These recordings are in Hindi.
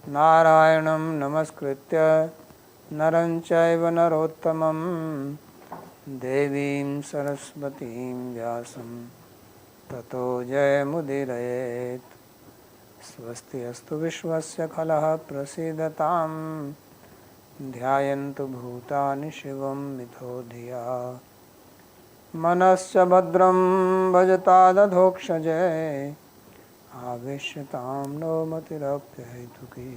नारायणं नमस्कृत्य नरं चैव नरोत्तमं देवीं सरस्वतीं व्यासं ततो जयमुदीरयेत्। स्वस्ति अस्तु विश्वस्य खलः प्रसीदतां ध्यायन्तु भूतानि शिवं मिथो धिया मनश्च भद्रं भजतादधोक्षजे आवेश्यतां नो मतिरप्यहेतुकी।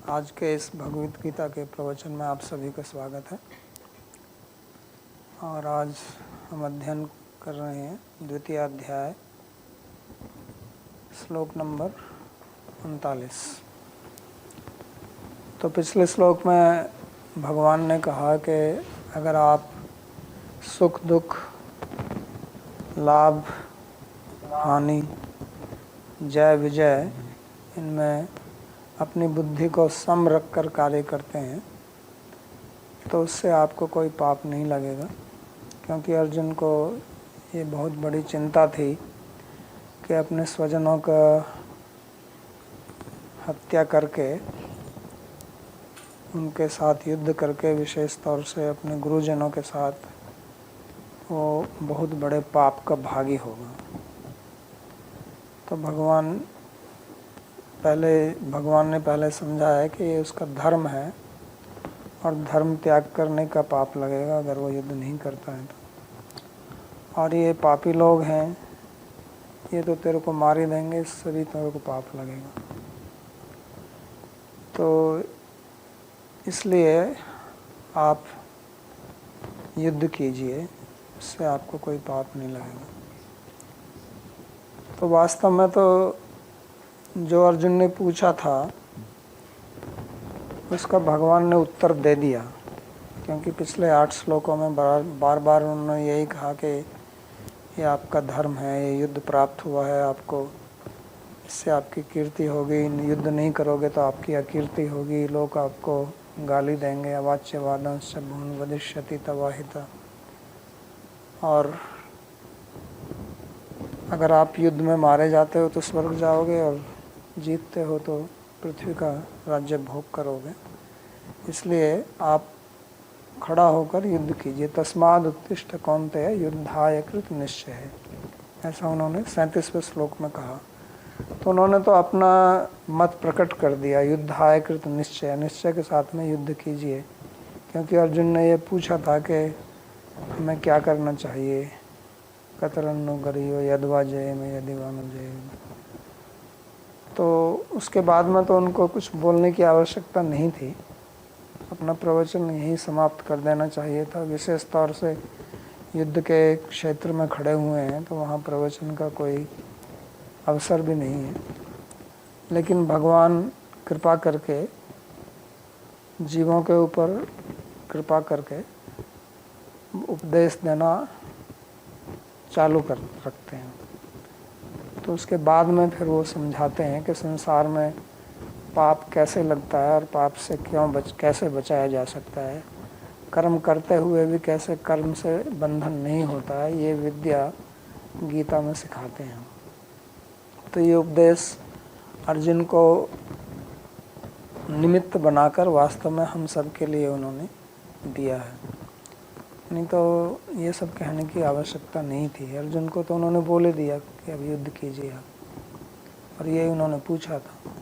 आज के इस भगवत गीता के प्रवचन में आप सभी का स्वागत है। और आज हम अध्ययन कर रहे हैं द्वितीय अध्याय श्लोक नंबर 39। तो पिछले श्लोक में भगवान ने कहा कि अगर आप सुख दुख, लाभ हानि, जय विजय इनमें अपनी बुद्धि को सम रख कर कार्य करते हैं तो उससे आपको कोई पाप नहीं लगेगा। क्योंकि अर्जुन को ये बहुत बड़ी चिंता थी कि अपने स्वजनों का हत्या करके, उनके साथ युद्ध करके, विशेष तौर से अपने गुरुजनों के साथ वो बहुत बड़े पाप का भागी होगा। तो भगवान ने पहले समझाया कि ये उसका धर्म है और धर्म त्याग करने का पाप लगेगा अगर वो युद्ध नहीं करता है तो। और ये पापी लोग हैं, ये तो तेरे को मार ही देंगे, इससे भी तेरे को पाप लगेगा। तो इसलिए आप युद्ध कीजिए, इससे आपको कोई पाप नहीं लगेगा। तो वास्तव में तो जो अर्जुन ने पूछा था उसका भगवान ने उत्तर दे दिया। क्योंकि पिछले 8 श्लोकों में बार बार उन्होंने यही कहा कि ये आपका धर्म है, ये युद्ध प्राप्त हुआ है आपको, इससे आपकी कीर्ति होगी, युद्ध नहीं करोगे तो आपकी अकीर्ति होगी, लोग आपको गाली देंगे, अवाच्य वादंश भून वदिष्यति तवाहिता। और अगर आप युद्ध में मारे जाते हो तो स्वर्ग जाओगे और जीतते हो तो पृथ्वी का राज्य भोग करोगे। इसलिए आप खड़ा होकर युद्ध कीजिए। तस्माद् उत्तिष्ठ कौन्तेय युद्धाय कृत निश्चय है, ऐसा उन्होंने 37वें श्लोक में कहा। तो उन्होंने तो अपना मत प्रकट कर दिया, युद्धाय कृत निश्चय, निश्चय के साथ में युद्ध कीजिए। क्योंकि अर्जुन ने ये पूछा था कि हमें क्या करना चाहिए, कतरन्नु गरियो यद्वा जय में यदि वानुजय। तो उसके बाद में तो उनको कुछ बोलने की आवश्यकता नहीं थी, अपना प्रवचन यहीं समाप्त कर देना चाहिए था। विशेष तौर से युद्ध के क्षेत्र में खड़े हुए हैं तो वहाँ प्रवचन का कोई अवसर भी नहीं है। लेकिन भगवान कृपा करके, जीवों के ऊपर कृपा करके उपदेश देना चालू कर रखते हैं। तो उसके बाद में फिर वो समझाते हैं कि संसार में पाप कैसे लगता है और पाप से कैसे बचाया जा सकता है, कर्म करते हुए भी कैसे कर्म से बंधन नहीं होता है, ये विद्या गीता में सिखाते हैं। तो ये उपदेश अर्जुन को निमित्त बनाकर वास्तव में हम सब के लिए उन्होंने दिया है। नहीं तो ये सब कहने की आवश्यकता नहीं थी। अर्जुन को तो उन्होंने बोले दिया कि अब युद्ध कीजिए आप, और ये उन्होंने पूछा था।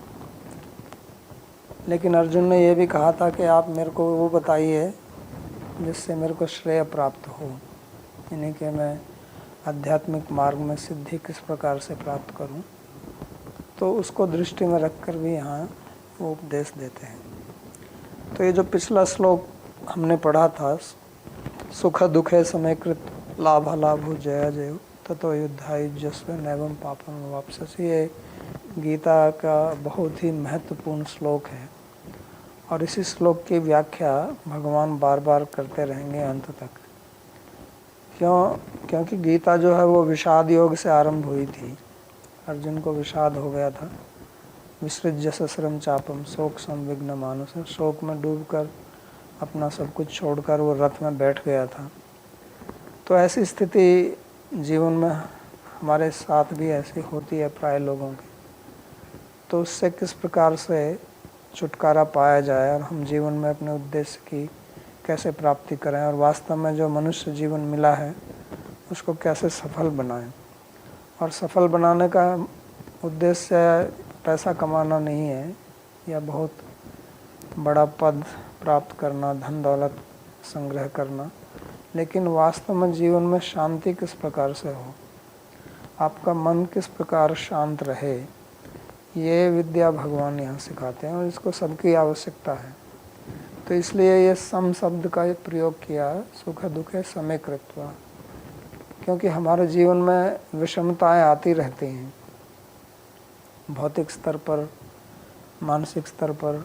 लेकिन अर्जुन ने यह भी कहा था कि आप मेरे को वो बताइए जिससे मेरे को श्रेय प्राप्त हो, यानी कि मैं आध्यात्मिक मार्ग में सिद्धि किस प्रकार से प्राप्त करूं। तो उसको दृष्टि में रखकर भी यहाँ वो उपदेश देते हैं। तो ये जो पिछला श्लोक हमने पढ़ा था, सुख दुखे समेकृत लाभालाभो जया जयो ततो युद्धायुज्यस्व नैवं पापम वापससि, ये गीता का बहुत ही महत्वपूर्ण श्लोक है। और इसी श्लोक की व्याख्या भगवान बार बार करते रहेंगे अंत तक। क्योंकि गीता जो है वो विषाद योग से आरंभ हुई थी। अर्जुन को विषाद हो गया था, विसृज्य सस्रम चापम शोक संविघ्न मानस, शोक में डूबकर अपना सब कुछ छोड़कर वो रथ में बैठ गया था। तो ऐसी स्थिति जीवन में हमारे साथ भी ऐसी होती है प्राय लोगों की, तो उससे किस प्रकार से छुटकारा पाया जाए और हम जीवन में अपने उद्देश्य की कैसे प्राप्ति करें और वास्तव में जो मनुष्य जीवन मिला है उसको कैसे सफल बनाएं। और सफल बनाने का उद्देश्य पैसा कमाना नहीं है या बहुत बड़ा पद प्राप्त करना, धन दौलत संग्रह करना, लेकिन वास्तव में जीवन में शांति किस प्रकार से हो, आपका मन किस प्रकार शांत रहे, ये विद्या भगवान यहाँ सिखाते हैं और इसको सबकी आवश्यकता है। तो इसलिए ये सम शब्द का प्रयोग किया, सुख दुखे समे कृत्वा, क्योंकि हमारे जीवन में विषमताएं आती रहती हैं, भौतिक स्तर पर, मानसिक स्तर पर,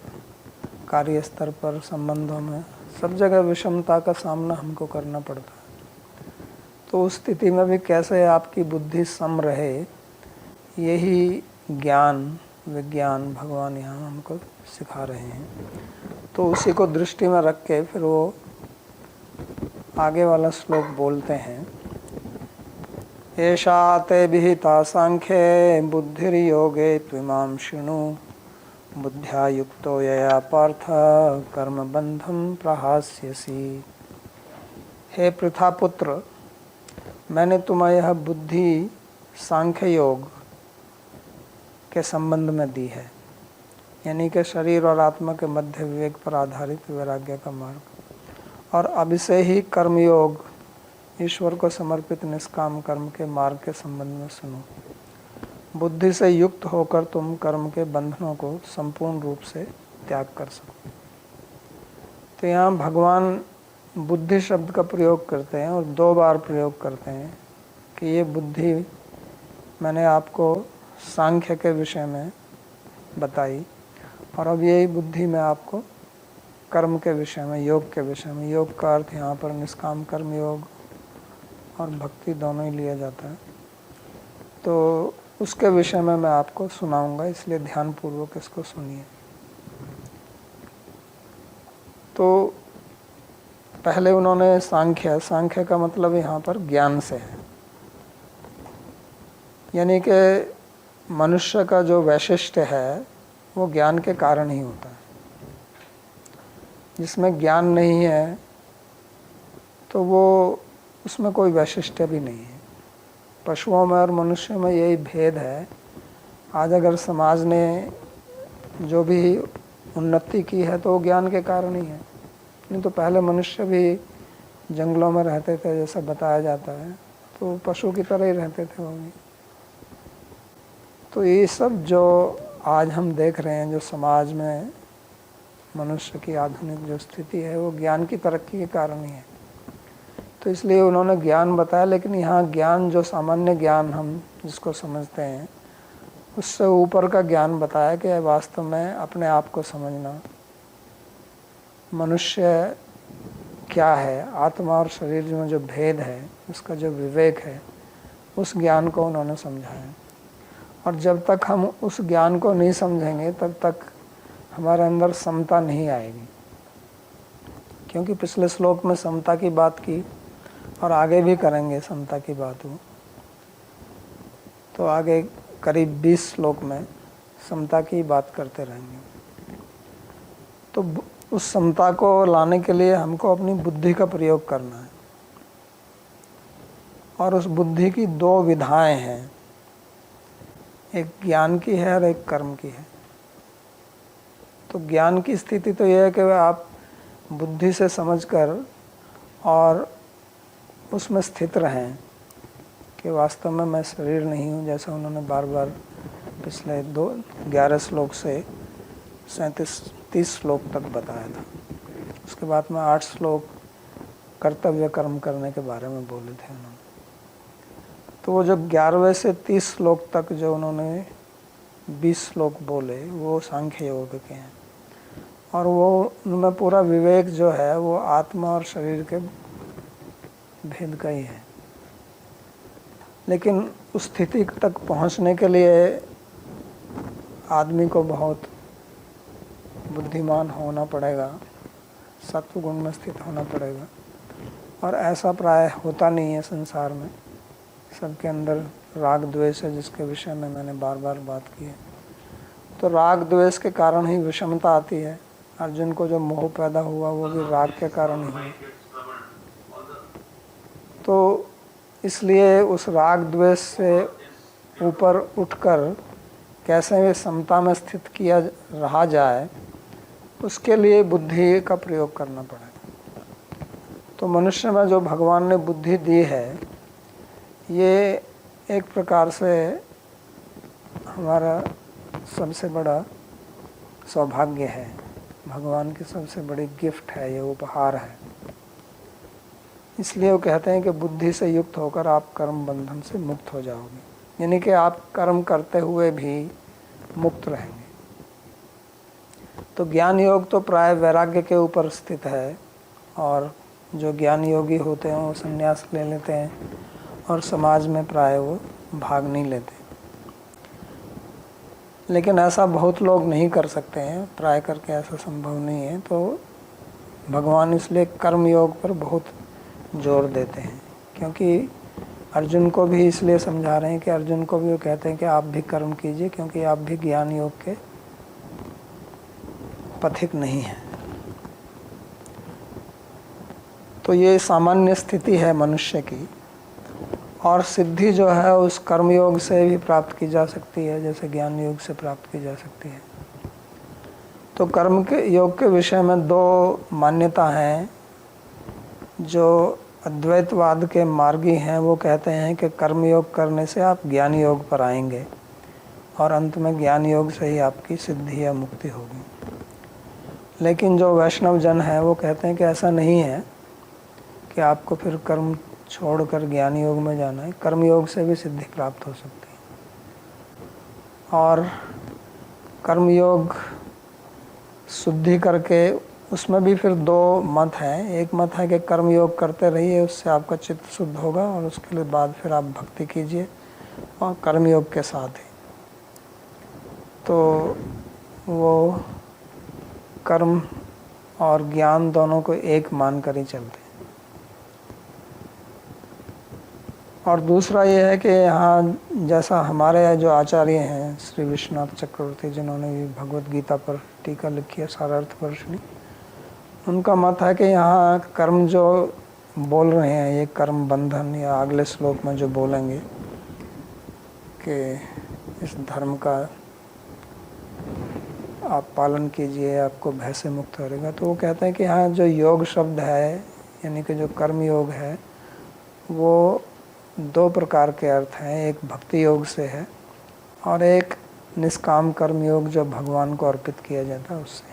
कार्य स्तर पर, संबंधों में, सब जगह विषमता का सामना हमको करना पड़ता है। तो उस स्थिति में भी कैसे आपकी बुद्धि सम रहे, यही ज्ञान विज्ञान भगवान यहाँ हमको सिखा रहे हैं। तो उसी को दृष्टि में रख के फिर वो आगे वाला श्लोक बोलते हैं, एषा ते विहिता सांख्ये बुद्धिर्योगे त्विमां शृणु बुद्ध्या युक्तो यया पार्थ कर्म बंधम प्रहास्यसि। हे पृथापुत्र, मैंने तुम्हें यह बुद्धि सांख्य योग के संबंध में दी है, यानी कि शरीर और आत्मा के मध्य विवेक पर आधारित वैराग्य का मार्ग, और अब से ही कर्मयोग ईश्वर को समर्पित निष्काम कर्म के मार्ग के संबंध में सुनो। बुद्धि से युक्त होकर तुम कर्म के बंधनों को संपूर्ण रूप से त्याग कर सको। तो यहाँ भगवान बुद्धि शब्द का प्रयोग करते हैं और 2 बार प्रयोग करते हैं कि ये बुद्धि मैंने आपको सांख्य के विषय में बताई और अब यही बुद्धि मैं आपको कर्म के विषय में, योग के विषय में, योग का अर्थ यहाँ पर निष्काम कर्म योग और भक्ति दोनों ही लिया जाता है, तो उसके विषय में मैं आपको सुनाऊंगा, इसलिए ध्यानपूर्वक इसको सुनिए। तो पहले उन्होंने सांख्य का मतलब यहाँ पर ज्ञान से है, यानी कि मनुष्य का जो वैशिष्ट्य है वो ज्ञान के कारण ही होता है। जिसमें ज्ञान नहीं है तो वो उसमें कोई वैशिष्ट्य भी नहीं है। पशुओं में और मनुष्य में यही भेद है। आज अगर समाज ने जो भी उन्नति की है तो वो ज्ञान के कारण ही है, नहीं तो पहले मनुष्य भी जंगलों में रहते थे जैसा बताया जाता है, तो पशु की तरह ही रहते थे वो भी। तो ये सब जो आज हम देख रहे हैं, जो समाज में मनुष्य की आधुनिक जो स्थिति है, वो ज्ञान की तरक्की के कारण ही है। तो इसलिए उन्होंने ज्ञान बताया, लेकिन यहाँ ज्ञान जो सामान्य ज्ञान हम जिसको समझते हैं उससे ऊपर का ज्ञान बताया कि वास्तव में अपने आप को समझना, मनुष्य क्या है, आत्मा और शरीर में जो भेद है उसका जो विवेक है, उस ज्ञान को उन्होंने समझाया। और जब तक हम उस ज्ञान को नहीं समझेंगे तब तक हमारे अंदर समता नहीं आएगी, क्योंकि पिछले श्लोक में समता की बात की और आगे भी करेंगे समता की बात हो। तो आगे करीब 20 श्लोक में समता की बात करते रहेंगे। तो उस समता को लाने के लिए हमको अपनी बुद्धि का प्रयोग करना है, और उस बुद्धि की 2 विधाएं हैं, एक ज्ञान की है और एक कर्म की है। तो ज्ञान की स्थिति तो यह है कि आप बुद्धि से समझकर और उसमें स्थित रहें कि वास्तव में मैं शरीर नहीं हूँ, जैसा उन्होंने बार बार पिछले 11 श्लोक से 37-30 श्लोक तक बताया था। उसके बाद में 8 श्लोक कर्तव्य कर्म करने के बारे में बोले थे उन्होंने। तो वो जो 11वें से 30 श्लोक तक जो उन्होंने 20 श्लोक बोले वो सांख्य योग के हैं, और वो उनमें पूरा विवेक जो है वो आत्मा और शरीर के भेद का ही है। लेकिन उस स्थिति तक पहुंचने के लिए आदमी को बहुत बुद्धिमान होना पड़ेगा, सत्व गुण में स्थित होना पड़ेगा, और ऐसा प्राय होता नहीं है संसार में। सबके अंदर राग द्वेष है जिसके विषय में मैंने बार बार बात की है। तो राग द्वेष के कारण ही विषमता आती है। अर्जुन को जो मोह पैदा हुआ वो भी राग के कारण ही हुआ। तो इसलिए उस राग द्वेष से ऊपर उठकर कैसे वे समता में स्थित किया रहा जाए, उसके लिए बुद्धि का प्रयोग करना पड़ेगा। तो मनुष्य में जो भगवान ने बुद्धि दी है, ये एक प्रकार से हमारा सबसे बड़ा सौभाग्य है, भगवान की सबसे बड़ी गिफ्ट है, ये उपहार है। इसलिए वो कहते हैं कि बुद्धि से युक्त होकर आप कर्म बंधन से मुक्त हो जाओगे, यानी कि आप कर्म करते हुए भी मुक्त रहेंगे। तो ज्ञान योग तो प्राय वैराग्य के ऊपर स्थित है, और जो ज्ञान योगी होते हैं वो संन्यास ले लेते हैं और समाज में प्राय वो भाग नहीं लेते। लेकिन ऐसा बहुत लोग नहीं कर सकते हैं, प्राय करके ऐसा संभव नहीं है। तो भगवान इसलिए कर्म योग पर बहुत जोर देते हैं, क्योंकि अर्जुन को भी इसलिए समझा रहे हैं कि अर्जुन को भी वो कहते हैं कि आप भी कर्म कीजिए, क्योंकि आप भी ज्ञान योग के पथिक नहीं हैं। तो ये सामान्य स्थिति है मनुष्य की, और सिद्धि जो है उस कर्मयोग से भी प्राप्त की जा सकती है, जैसे ज्ञान योग से प्राप्त की जा सकती है। तो कर्म के योग के विषय में दो मान्यता हैं। जो अद्वैतवाद के मार्गी हैं वो कहते हैं कि कर्म योग करने से आप ज्ञान योग पर आएंगे, और अंत में ज्ञान योग से ही आपकी सिद्धि या मुक्ति होगी। लेकिन जो वैष्णव जन है वो कहते हैं कि ऐसा नहीं है कि आपको फिर कर्म छोड़कर ज्ञान योग में जाना है, कर्म योग से भी सिद्धि प्राप्त हो सकती है। और कर्म योग शुद्धि करके उसमें भी फिर दो मत हैं। एक मत है कि कर्म योग करते रहिए, उससे आपका चित्त शुद्ध होगा, और उसके लिए बाद फिर आप भक्ति कीजिए और कर्म योग के साथ ही। तो वो कर्म और ज्ञान दोनों को एक मान कर ही चलते हैं। और दूसरा ये है कि यहाँ जैसा हमारे जो आचार्य हैं श्री विश्वनाथ चक्रवर्ती, जिन्होंने भी भगवत गीता पर टीका लिखी है सारार्थवर्षिणी, उनका मत है कि यहाँ कर्म जो बोल रहे हैं ये कर्म बंधन, या अगले श्लोक में जो बोलेंगे कि इस धर्म का आप पालन कीजिए, आपको भय से मुक्त करेगा। तो वो कहते हैं कि यहाँ जो योग शब्द है, यानी कि जो कर्म योग है, वो दो प्रकार के अर्थ हैं। एक भक्ति योग से है, और एक निष्काम कर्म योग जो भगवान को अर्पित किया जाता है उससे।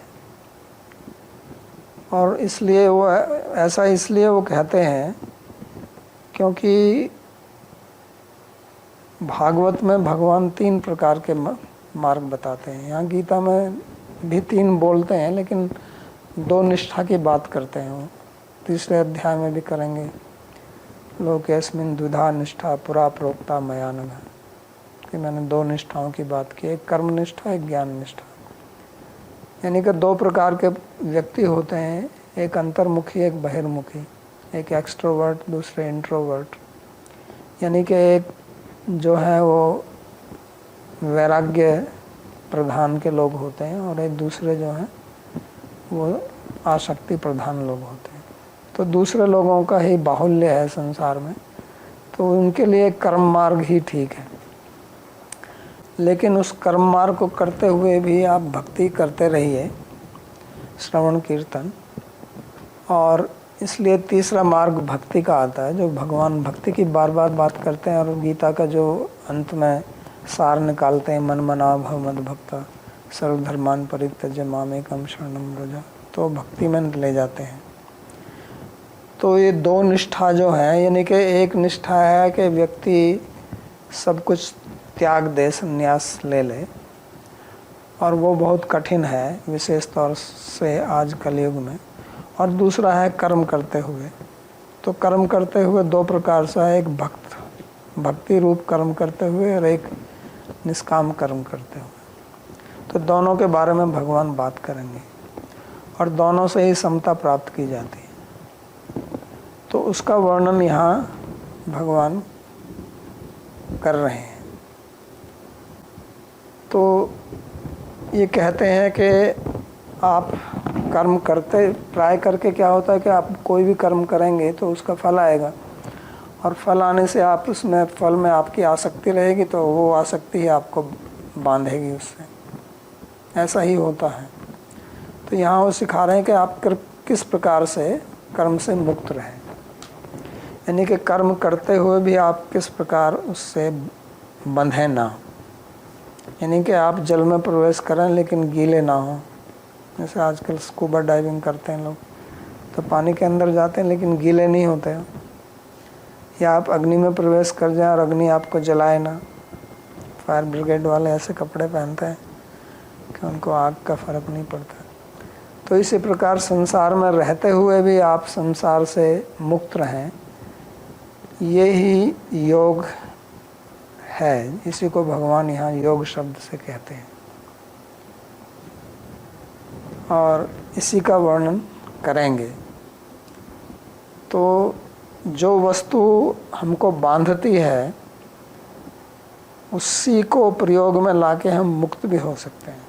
और इसलिए वो ऐसा इसलिए वो कहते हैं क्योंकि भागवत में भगवान 3 प्रकार के मार्ग बताते हैं। यहाँ गीता में भी 3 बोलते हैं, लेकिन 2 निष्ठा की बात करते हैं। वो 3रे अध्याय में भी करेंगे। लोकेस्मिन् द्विधा निष्ठा पुरा प्रोक्ता मया नघ, कि मैंने 2 निष्ठाओं की बात की, एक कर्म निष्ठा, एक ज्ञान निष्ठा। यानी कि 2 प्रकार के व्यक्ति होते हैं, एक अंतर्मुखी, एक बहिर्मुखी, एक एक्सट्रोवर्ट, दूसरे इंट्रोवर्ट। यानी कि एक जो है वो वैराग्य प्रधान के लोग होते हैं, और एक दूसरे जो हैं वो आसक्ति प्रधान लोग होते हैं। तो दूसरे लोगों का ही बाहुल्य है संसार में, तो उनके लिए कर्म मार्ग ही ठीक है। लेकिन उस कर्म मार्ग को करते हुए भी आप भक्ति करते रहिए, श्रवण कीर्तन। और इसलिए 3रा मार्ग भक्ति का आता है, जो भगवान भक्ति की बार बार बात करते हैं, और गीता का जो अंत में सार निकालते हैं, मन मना भव मद भक्ता सर्वधर्मान परित्यज्य मामेकं शरणं व्रज, तो भक्ति में ले जाते हैं। तो ये 2 निष्ठा जो है, यानी कि एक निष्ठा है कि व्यक्ति सब कुछ त्याग दे, संन्यास ले ले, और वो बहुत कठिन है विशेष तौर से आज कलयुग में। और दूसरा है कर्म करते हुए। तो कर्म करते हुए 2 प्रकार से है, एक भक्ति रूप कर्म करते हुए, और एक निष्काम कर्म करते हुए। तो दोनों के बारे में भगवान बात करेंगे, और दोनों से ही समता प्राप्त की जाती है। तो उसका वर्णन यहाँ भगवान कर रहे हैं। तो ये कहते हैं कि आप कर्म करते प्राय करके क्या होता है कि आप कोई भी कर्म करेंगे तो उसका फल आएगा, और फल आने से आप उसमें फल में आपकी आसक्ति रहेगी, तो वो आसक्ति ही आपको बांधेगी उससे। ऐसा ही होता है। तो यहाँ वो सिखा रहे हैं कि आप किस प्रकार से कर्म से मुक्त रहें, यानी कि कर्म करते हुए भी आप किस प्रकार उससे बंधे ना, यानी कि आप जल में प्रवेश करें लेकिन गीले ना हो। जैसे आजकल स्कूबा डाइविंग करते हैं लोग, तो पानी के अंदर जाते हैं लेकिन गीले नहीं होते हैं। या आप अग्नि में प्रवेश कर जाएं और अग्नि आपको जलाए ना। फायर ब्रिगेड वाले ऐसे कपड़े पहनते हैं कि उनको आग का फर्क नहीं पड़ता। तो इसी प्रकार संसार में रहते हुए भी आप संसार से मुक्त रहें, ये ही योग है। इसी को भगवान यहाँ योग शब्द से कहते हैं, और इसी का वर्णन करेंगे। तो जो वस्तु हमको बांधती है उसी को प्रयोग में लाके हम मुक्त भी हो सकते हैं।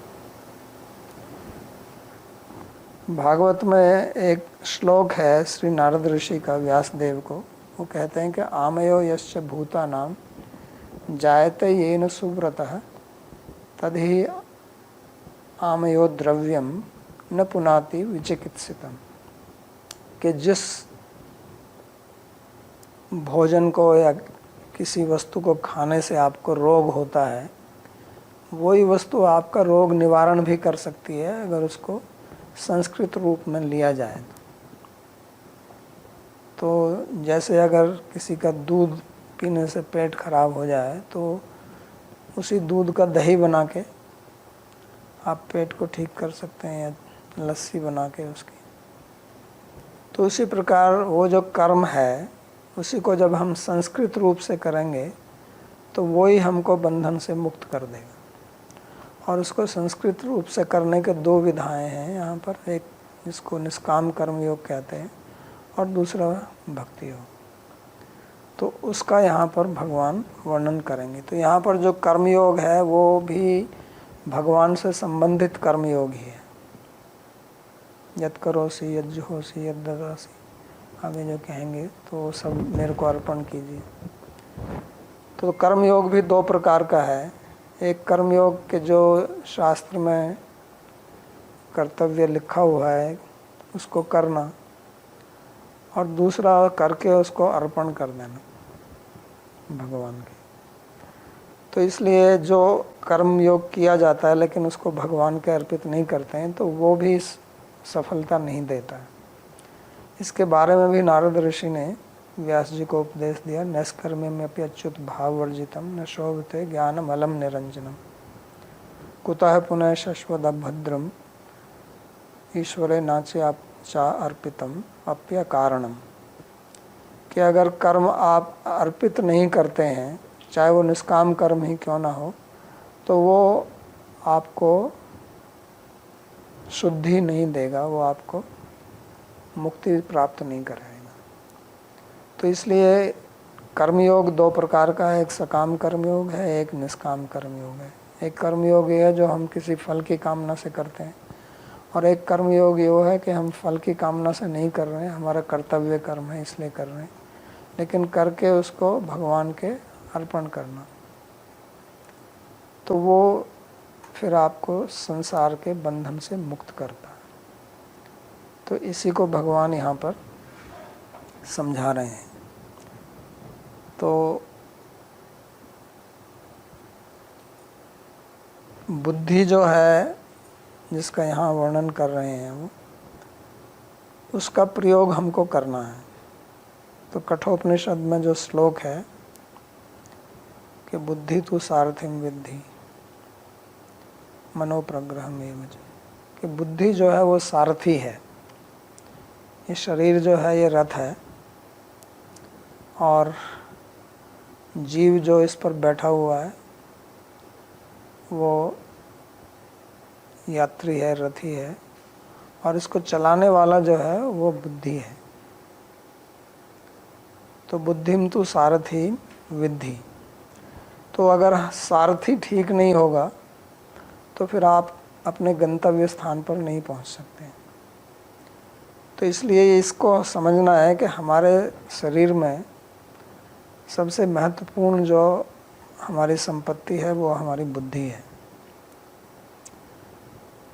भागवत में एक श्लोक है श्री नारद ऋषि का व्यासदेव को। वो कहते हैं कि आमयो यश्च भूतानां जायते येन सुव्रतः तदहि आमयो द्रव्यम न पुनाति विचिकित्सितम्। कि जिस भोजन को या किसी वस्तु को खाने से आपको रोग होता है, वही वस्तु आपका रोग निवारण भी कर सकती है अगर उसको संस्कृत रूप में लिया जाए। तो जैसे अगर किसी का दूध पीने से पेट खराब हो जाए तो उसी दूध का दही बना के आप पेट को ठीक कर सकते हैं, या लस्सी बना के उसकी। तो उसी प्रकार वो जो कर्म है उसी को जब हम संस्कृत रूप से करेंगे तो वो ही हमको बंधन से मुक्त कर देगा। और उसको संस्कृत रूप से करने के दो विधाएं हैं यहाँ पर, एक जिसको निष्काम कर्म योग कहते हैं और दूसरा भक्ति योग। तो उसका यहाँ पर भगवान वर्णन करेंगे। तो यहाँ पर जो कर्म योग है वो भी भगवान से संबंधित कर्म योग ही है। यत् करोसि यत् जुहोसि यत् ददासि, आगे जो कहेंगे तो सब मेरे को अर्पण कीजिए। तो कर्म योग भी दो प्रकार का है। एक कर्म योग के जो शास्त्र में कर्तव्य लिखा हुआ है उसको करना, और दूसरा करके उसको अर्पण कर देना भगवान के। तो इसलिए जो कर्म योग किया जाता है लेकिन उसको भगवान के अर्पित नहीं करते हैं तो वो भी सफलता नहीं देता है। इसके बारे में भी नारद ऋषि ने व्यास जी को उपदेश दिया। नैष्कर्म्यमपि अच्युत भाववर्जितम न शोभते ज्ञानम अलम निरंजनम कुतः पुनः शश्वदभद्रम ईश्वरे नाचे चा अर्पितम अप्य कारणम। कि अगर कर्म आप अर्पित नहीं करते हैं, चाहे वो निष्काम कर्म ही क्यों ना हो, तो वो आपको शुद्धि नहीं देगा, वो आपको मुक्ति प्राप्त नहीं कराएगा। तो इसलिए कर्मयोग दो प्रकार का है, एक सकाम कर्मयोग है, एक निष्काम कर्मयोग है। एक कर्मयोग ये है जो हम किसी फल की कामना से करते हैं, और एक कर्मयोग ये है कि हम फल की कामना से नहीं कर रहे हैं, हमारा कर्तव्य कर्म है इसलिए कर रहे हैं, लेकिन करके उसको भगवान के अर्पण करना। तो वो फिर आपको संसार के बंधन से मुक्त करता है। तो इसी को भगवान यहाँ पर समझा रहे हैं। तो बुद्धि जो है जिसका यहाँ वर्णन कर रहे हैं वो, उसका प्रयोग हमको करना है। तो कठोपनिषद में जो श्लोक है कि बुद्धि तु सारथिम विद्धि मनोप्रग्रहमेव च, कि बुद्धि जो है वो सारथी है। ये शरीर जो है ये रथ है, और जीव जो इस पर बैठा हुआ है वो यात्री है, रथी है, और इसको चलाने वाला जो है वो बुद्धि है। तो बुद्धिम तु सारथी विद्धि, तो अगर सारथी ठीक नहीं होगा तो फिर आप अपने गंतव्य स्थान पर नहीं पहुंच सकते। तो इसलिए इसको समझना है कि हमारे शरीर में सबसे महत्वपूर्ण जो हमारी संपत्ति है वो हमारी बुद्धि है,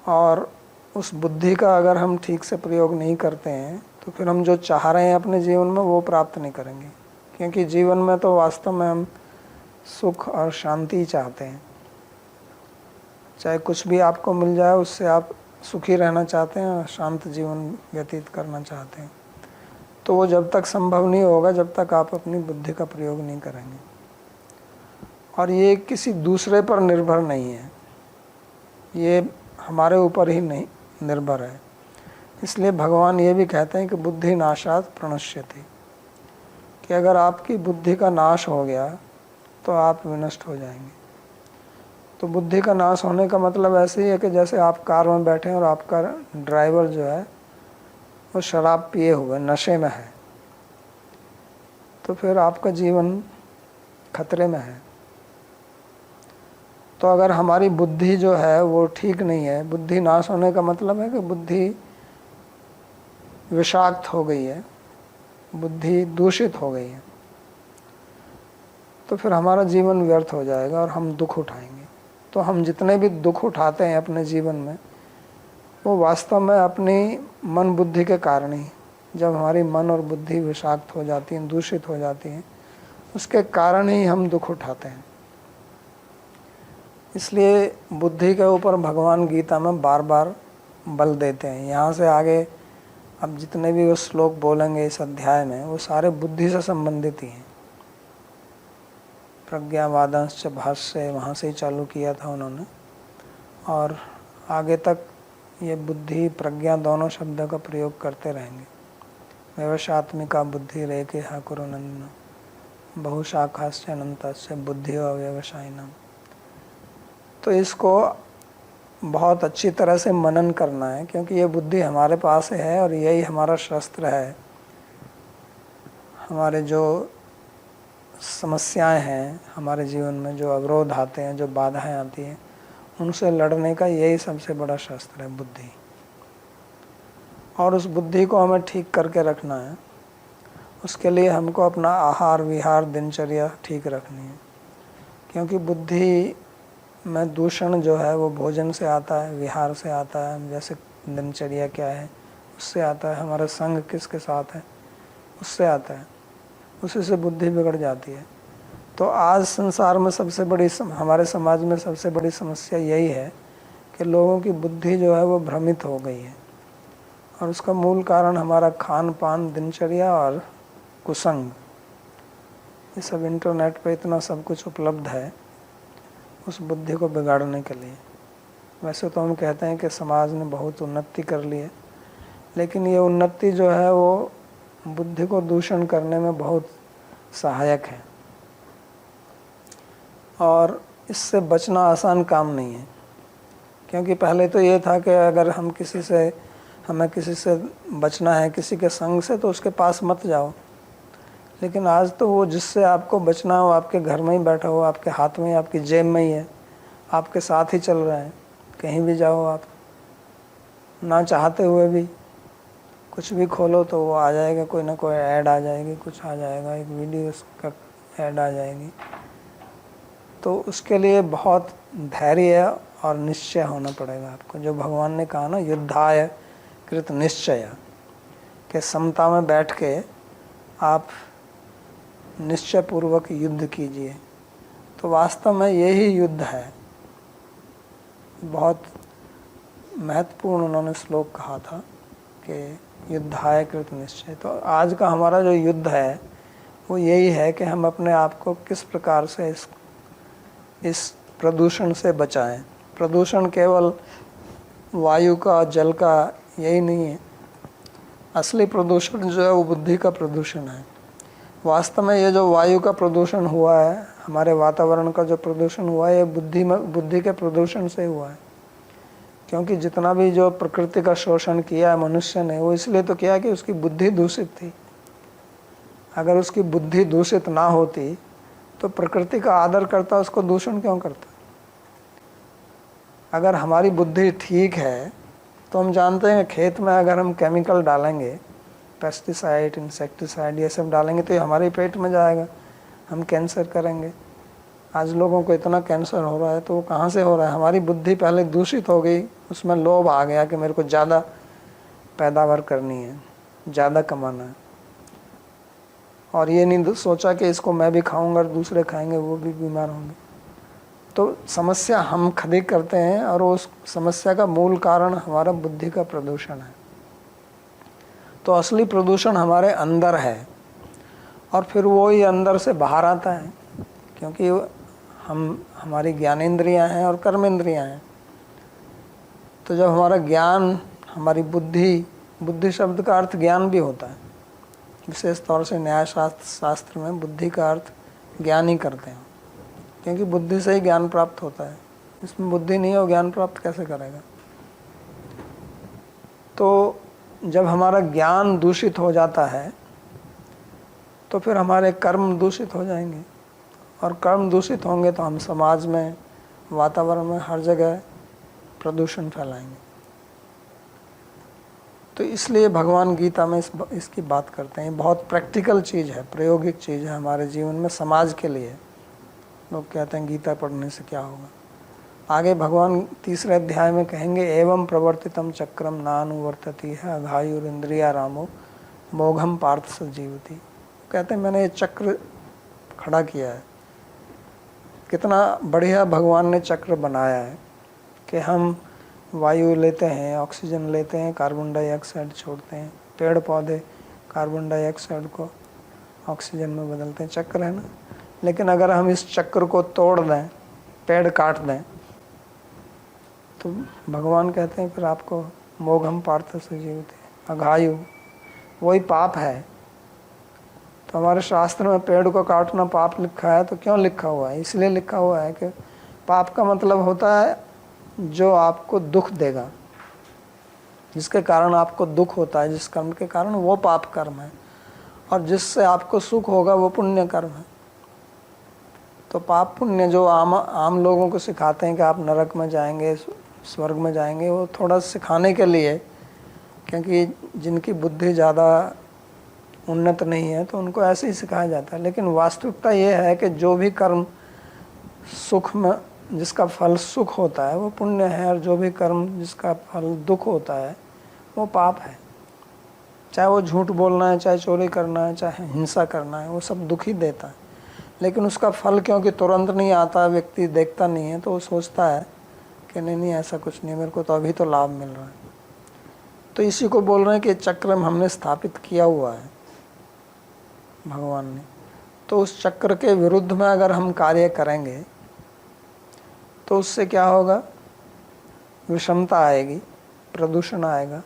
और उस बुद्धि का अगर हम ठीक से प्रयोग नहीं करते हैं तो फिर हम जो चाह रहे हैं अपने जीवन में वो प्राप्त नहीं करेंगे। क्योंकि जीवन में तो वास्तव में हम सुख और शांति चाहते हैं, चाहे कुछ भी आपको मिल जाए उससे आप सुखी रहना चाहते हैं और शांत जीवन व्यतीत करना चाहते हैं। तो वो जब तक संभव नहीं होगा जब तक आप अपनी बुद्धि का प्रयोग नहीं करेंगे। और ये किसी दूसरे पर निर्भर नहीं है, ये हमारे ऊपर ही नहीं निर्भर है। इसलिए भगवान ये भी कहते हैं कि बुद्धि नाशात् प्रणश्यति, कि अगर आपकी बुद्धि का नाश हो गया तो आप विनष्ट हो जाएंगे। तो बुद्धि का नाश होने का मतलब ऐसे ही है कि जैसे आप कार में बैठे हैं और आपका ड्राइवर जो है वो शराब पिए हुए नशे में है, तो फिर आपका जीवन खतरे में है। तो अगर हमारी बुद्धि जो है वो ठीक नहीं है, बुद्धि नाश होने का मतलब है कि बुद्धि विषाक्त हो गई है, बुद्धि दूषित हो गई है, तो फिर हमारा जीवन व्यर्थ हो जाएगा और हम दुख उठाएंगे। तो हम जितने भी दुख उठाते हैं अपने जीवन में वो वास्तव में अपनी मन बुद्धि के कारण ही, जब हमारी मन और बुद्धि विषाक्त हो जाती हैं, दूषित हो जाती हैं, उसके कारण ही हम दुख उठाते हैं। इसलिए बुद्धि के ऊपर भगवान गीता में बार बार बल देते हैं। यहाँ से आगे अब जितने भी वो श्लोक बोलेंगे इस अध्याय में वो सारे बुद्धि से संबंधित ही हैं। प्रज्ञावादंश भाष्य वहाँ से ही चालू किया था उन्होंने, और आगे तक ये बुद्धि प्रज्ञा दोनों शब्दों का प्रयोग करते रहेंगे। व्यवसात्मिका बुद्धि रेखे हा कुरुनंदन बहुशाखाश्च अनंतस्य बुद्धि व व्यवसायिनाम। तो इसको बहुत अच्छी तरह से मनन करना है, क्योंकि ये बुद्धि हमारे पास है और यही हमारा शस्त्र है। हमारे जो समस्याएं हैं हमारे जीवन में, जो अवरोध आते हैं, जो बाधाएं आती हैं, उनसे लड़ने का यही सबसे बड़ा शस्त्र है बुद्धि। और उस बुद्धि को हमें ठीक करके रखना है। उसके लिए हमको अपना आहार विहार दिनचर्या ठीक रखनी है, क्योंकि बुद्धि में दूषण जो है वो भोजन से आता है, विहार से आता है, जैसे दिनचर्या क्या है उससे आता है, हमारा संग किसके साथ है उससे आता है, उसी से बुद्धि बिगड़ जाती है। तो आज संसार में सबसे बड़ी हमारे समाज में सबसे बड़ी समस्या यही है कि लोगों की बुद्धि जो है वो भ्रमित हो गई है, और उसका मूल कारण हमारा खान पान, दिनचर्या और कुसंग। ये सब इंटरनेट पे इतना सब कुछ उपलब्ध है उस बुद्धि को बिगाड़ने के लिए। वैसे तो हम कहते हैं कि समाज ने बहुत उन्नति कर ली है, लेकिन ये उन्नति जो है वो बुद्धि को दूषण करने में बहुत सहायक है, और इससे बचना आसान काम नहीं है। क्योंकि पहले तो ये था कि अगर हमें किसी से बचना है, किसी के संग से, तो उसके पास मत जाओ। लेकिन आज तो वो जिससे आपको बचना हो आपके घर में ही बैठा हो, आपके हाथ में ही, आपकी जेब में ही है, आपके साथ ही चल रहा है। कहीं भी जाओ आप, ना चाहते हुए भी कुछ भी खोलो तो वो आ जाएगा, कोई ना कोई ऐड आ जाएगी, कुछ आ जाएगा, एक वीडियो का ऐड आ जाएगी। तो उसके लिए बहुत धैर्य और निश्चय होना पड़ेगा आपको। जो भगवान ने कहा ना, युद्धाय कृत निश्चय, के समता में बैठ के आप निश्चय पूर्वक युद्ध कीजिए। तो वास्तव में यही युद्ध है। बहुत महत्वपूर्ण उन्होंने श्लोक कहा था कि युद्धाय कृत निश्चय। तो आज का हमारा जो युद्ध है वो यही है कि हम अपने आप को किस प्रकार से इस प्रदूषण से बचाएं। प्रदूषण केवल वायु का, जल का यही नहीं है। असली प्रदूषण जो है वो बुद्धि का प्रदूषण है। वास्तव में ये जो वायु का प्रदूषण हुआ है, हमारे वातावरण का जो प्रदूषण हुआ है, ये बुद्धि के प्रदूषण से हुआ है। क्योंकि जितना भी जो प्रकृति का शोषण किया है मनुष्य ने, वो इसलिए तो किया कि उसकी बुद्धि दूषित थी। अगर उसकी बुद्धि दूषित ना होती तो प्रकृति का आदर करता, उसको दूषण क्यों करता? अगर हमारी बुद्धि ठीक है तो हम जानते हैं खेत में अगर हम केमिकल डालेंगे, पेस्टिसाइड, इंसेक्टिसाइड, ये सब डालेंगे तो ये हमारे पेट में जाएगा, हम कैंसर करेंगे। आज लोगों को इतना कैंसर हो रहा है तो वो कहाँ से हो रहा है? हमारी बुद्धि पहले दूषित हो गई, उसमें लोभ आ गया कि मेरे को ज़्यादा पैदावार करनी है, ज़्यादा कमाना है, और ये नहीं सोचा कि इसको मैं भी खाऊंगा और दूसरे खाएंगे, वो भी बीमार होंगे। तो समस्या हम खुद ही करते हैं, और उस समस्या का मूल कारण हमारा बुद्धि का प्रदूषण है। तो असली प्रदूषण हमारे अंदर है, और फिर वो ही अंदर से बाहर आता है, क्योंकि हमारी ज्ञानेंद्रियां हैं और कर्मेंद्रियां हैं। तो जब हमारा ज्ञान, हमारी बुद्धि शब्द का अर्थ ज्ञान भी होता है, विशेष तौर से न्याय शास्त्र में बुद्धि का अर्थ ज्ञान ही करते हैं, क्योंकि बुद्धि से ही ज्ञान प्राप्त होता है। इसमें बुद्धि नहीं हो, ज्ञान प्राप्त कैसे करेगा? तो जब हमारा ज्ञान दूषित हो जाता है तो फिर हमारे कर्म दूषित हो जाएंगे, और कर्म दूषित होंगे तो हम समाज में, वातावरण में, हर जगह प्रदूषण फैलाएंगे। तो इसलिए भगवान गीता में इसकी बात करते हैं। बहुत प्रैक्टिकल चीज़ है, प्रायोगिक चीज़ है हमारे जीवन में, समाज के लिए। लोग कहते हैं गीता पढ़ने से क्या होगा। आगे भगवान तीसरे अध्याय में कहेंगे, एवं प्रवर्तितम चक्रम नानुवर्तति है अघायुरिंद्रिया रामो मोघम पार्थ सजीवती। कहते हैं मैंने ये चक्र खड़ा किया है। कितना बढ़िया भगवान ने चक्र बनाया है कि हम वायु लेते हैं, ऑक्सीजन लेते हैं, कार्बन डाइऑक्साइड छोड़ते हैं, पेड़ पौधे कार्बन डाइऑक्साइड को ऑक्सीजन में बदलते हैं, चक्र है ना। लेकिन अगर हम इस चक्र को तोड़ दें, पेड़ काट दें, तो भगवान कहते हैं फिर आपको मोघम पार्थ से जीवते, अघायु, वही पाप है। तो हमारे शास्त्र में पेड़ को काटना पाप लिखा है। तो क्यों लिखा हुआ है? इसलिए लिखा हुआ है कि पाप का मतलब होता है जो आपको दुख देगा, जिसके कारण आपको दुख होता है, जिस कर्म के कारण, वो पाप कर्म है। और जिससे आपको सुख होगा वो पुण्य कर्म है। तो पाप पुण्य जो आम लोगों को सिखाते हैं कि आप नरक में जाएंगे, स्वर्ग में जाएंगे, वो थोड़ा सिखाने के लिए, क्योंकि जिनकी बुद्धि ज़्यादा उन्नत नहीं है तो उनको ऐसे ही सिखाया जाता है। लेकिन वास्तविकता ये है कि जो भी कर्म सुख में, जिसका फल सुख होता है, वो पुण्य है, और जो भी कर्म जिसका फल दुख होता है वो पाप है। चाहे वो झूठ बोलना है, चाहे चोरी करना है, चाहे हिंसा करना है, वो सब दुख ही देता है। लेकिन उसका फल क्योंकि तुरंत नहीं आता, व्यक्ति देखता नहीं है, तो वो सोचता है कि नहीं ऐसा कुछ नहीं, मेरे को तो अभी तो लाभ मिल रहा है। तो इसी को बोल रहे हैं कि चक्र हमने स्थापित किया हुआ है भगवान ने। तो उस चक्र के विरुद्ध में अगर हम कार्य करेंगे तो उससे क्या होगा? विषमता आएगी, प्रदूषण आएगा,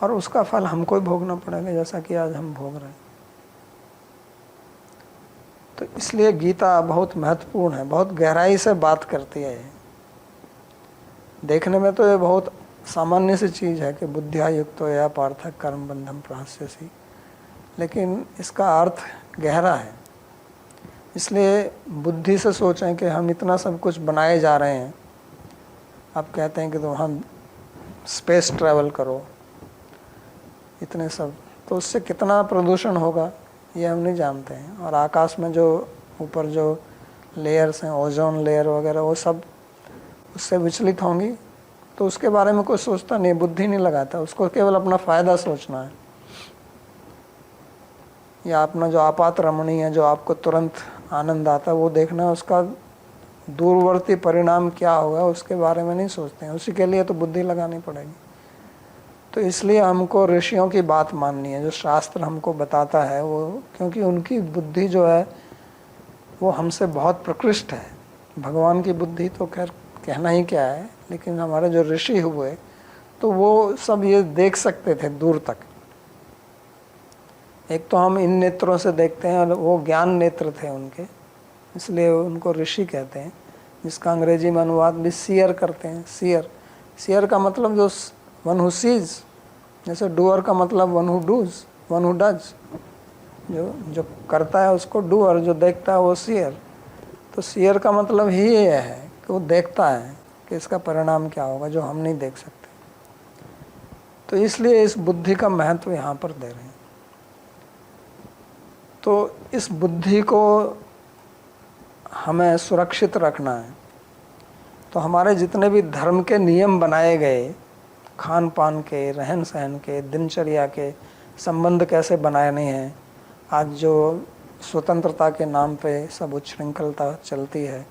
और उसका फल हमको ही भोगना पड़ेगा, जैसा कि आज हम भोग रहे हैं। तो इसलिए गीता बहुत महत्वपूर्ण है, बहुत गहराई से बात करती है। देखने में तो ये बहुत सामान्य सी चीज़ है कि बुद्धिया युक्तो या पार्थक कर्म बंधम प्रहास्यसि, लेकिन इसका अर्थ गहरा है। इसलिए बुद्धि से सोचें कि हम इतना सब कुछ बनाए जा रहे हैं। आप कहते हैं कि तो हम स्पेस ट्रैवल करो, इतने सब, तो उससे कितना प्रदूषण होगा ये हम नहीं जानते हैं। और आकाश में जो ऊपर जो लेयर्स हैं, ओजोन लेयर वगैरह, वो सब उससे विचलित होंगी। तो उसके बारे में कोई सोचता नहीं, बुद्धि नहीं लगाता, उसको केवल अपना फ़ायदा सोचना है। या अपना जो आपात रमणीय है, जो आपको तुरंत आनंद आता है, वो देखना है। उसका दूरवर्ती परिणाम क्या होगा उसके बारे में नहीं सोचते हैं। उसी के लिए तो बुद्धि लगानी पड़ेगी। तो इसलिए हमको ऋषियों की बात माननी है, जो शास्त्र हमको बताता है वो, क्योंकि उनकी बुद्धि जो है वो हमसे बहुत प्रकृष्ट है। भगवान की बुद्धि तो खैर कहना ही क्या है, लेकिन हमारे जो ऋषि हुए तो वो सब ये देख सकते थे दूर तक। एक तो हम इन नेत्रों से देखते हैं, और वो ज्ञान नेत्र थे उनके, इसलिए उनको ऋषि कहते हैं, जिसका अंग्रेजी में अनुवाद भी सीयर करते हैं। सीयर का मतलब जो वन हु सीज, जैसे डूअर का मतलब वन हु डज, जो करता है उसको डूअर, जो देखता है वो सीयर। तो सियर का मतलब ही ये है कि वो देखता है कि इसका परिणाम क्या होगा जो हम नहीं देख सकते। तो इसलिए इस बुद्धि का महत्व यहाँ पर दे रहे हैं। तो इस बुद्धि को हमें सुरक्षित रखना है। तो हमारे जितने भी धर्म के नियम बनाए गए, खान पान के, रहन सहन के, दिनचर्या के, संबंध कैसे बनाने हैं, आज जो स्वतंत्रता के नाम पे सब उच्छृंखलता चलती है,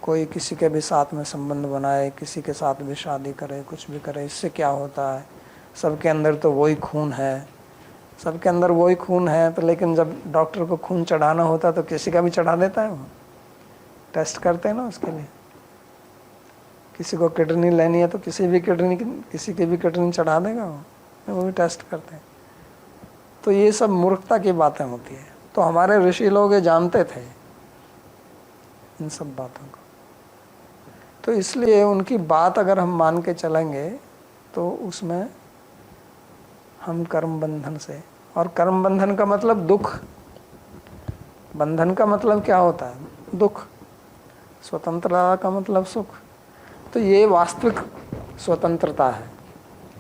कोई किसी के भी साथ में संबंध बनाए, किसी के साथ भी शादी करे, कुछ भी करे, इससे क्या होता है, सबके अंदर तो वही खून है, सबके अंदर वही खून है। तो लेकिन जब डॉक्टर को खून चढ़ाना होता है तो किसी का भी चढ़ा देता है, वो टेस्ट करते हैं ना उसके लिए। किसी को किडनी लेनी है तो किसी की भी किडनी चढ़ा देगा वो भी टेस्ट करते हैं। तो ये सब मूर्खता की बातें होती है। तो हमारे ऋषि लोग ये जानते थे इन सब बातों को, तो इसलिए उनकी बात अगर हम मान के चलेंगे तो उसमें हम कर्म बंधन से, और कर्म बंधन का मतलब दुख, बंधन का मतलब क्या होता है, दुख, स्वतंत्रता का मतलब सुख। तो ये वास्तविक स्वतंत्रता है,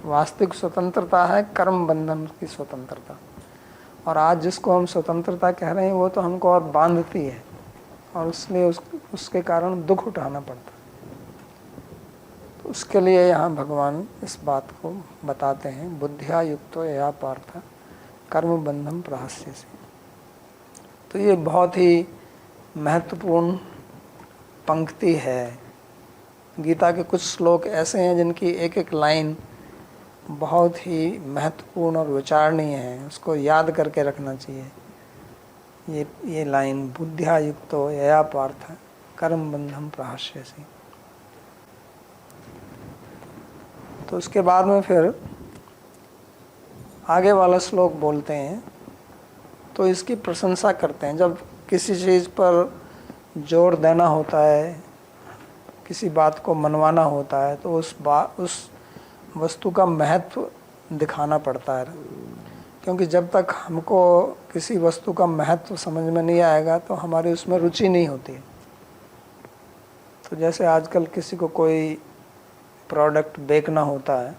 वास्तविक स्वतंत्रता है कर्म बंधन की स्वतंत्रता। और आज जिसको हम स्वतंत्रता कह रहे हैं वो तो हमको और बांधती है, और इसलिए उसके कारण दुख उठाना पड़ता है। तो उसके लिए यहाँ भगवान इस बात को बताते हैं, बुद्धिया युक्तो यया पार्थ कर्म बंधम प्रहास्यसि। तो ये बहुत ही महत्वपूर्ण पंक्ति है। गीता के कुछ श्लोक ऐसे हैं जिनकी एक एक लाइन बहुत ही महत्वपूर्ण और विचारणीय है, उसको याद करके रखना चाहिए। ये लाइन, बुद्धिया युक्तो यया पार्थ कर्म बंधम प्रहास्यसि। तो उसके बाद में फिर आगे वाला श्लोक बोलते हैं, तो इसकी प्रशंसा करते हैं। जब किसी चीज़ पर जोर देना होता है, किसी बात को मनवाना होता है, तो उस वस्तु का महत्व दिखाना पड़ता है। क्योंकि जब तक हमको किसी वस्तु का महत्व समझ में नहीं आएगा तो हमारी उसमें रुचि नहीं होती। तो जैसे आजकल किसी को कोई प्रोडक्ट बेचना होता है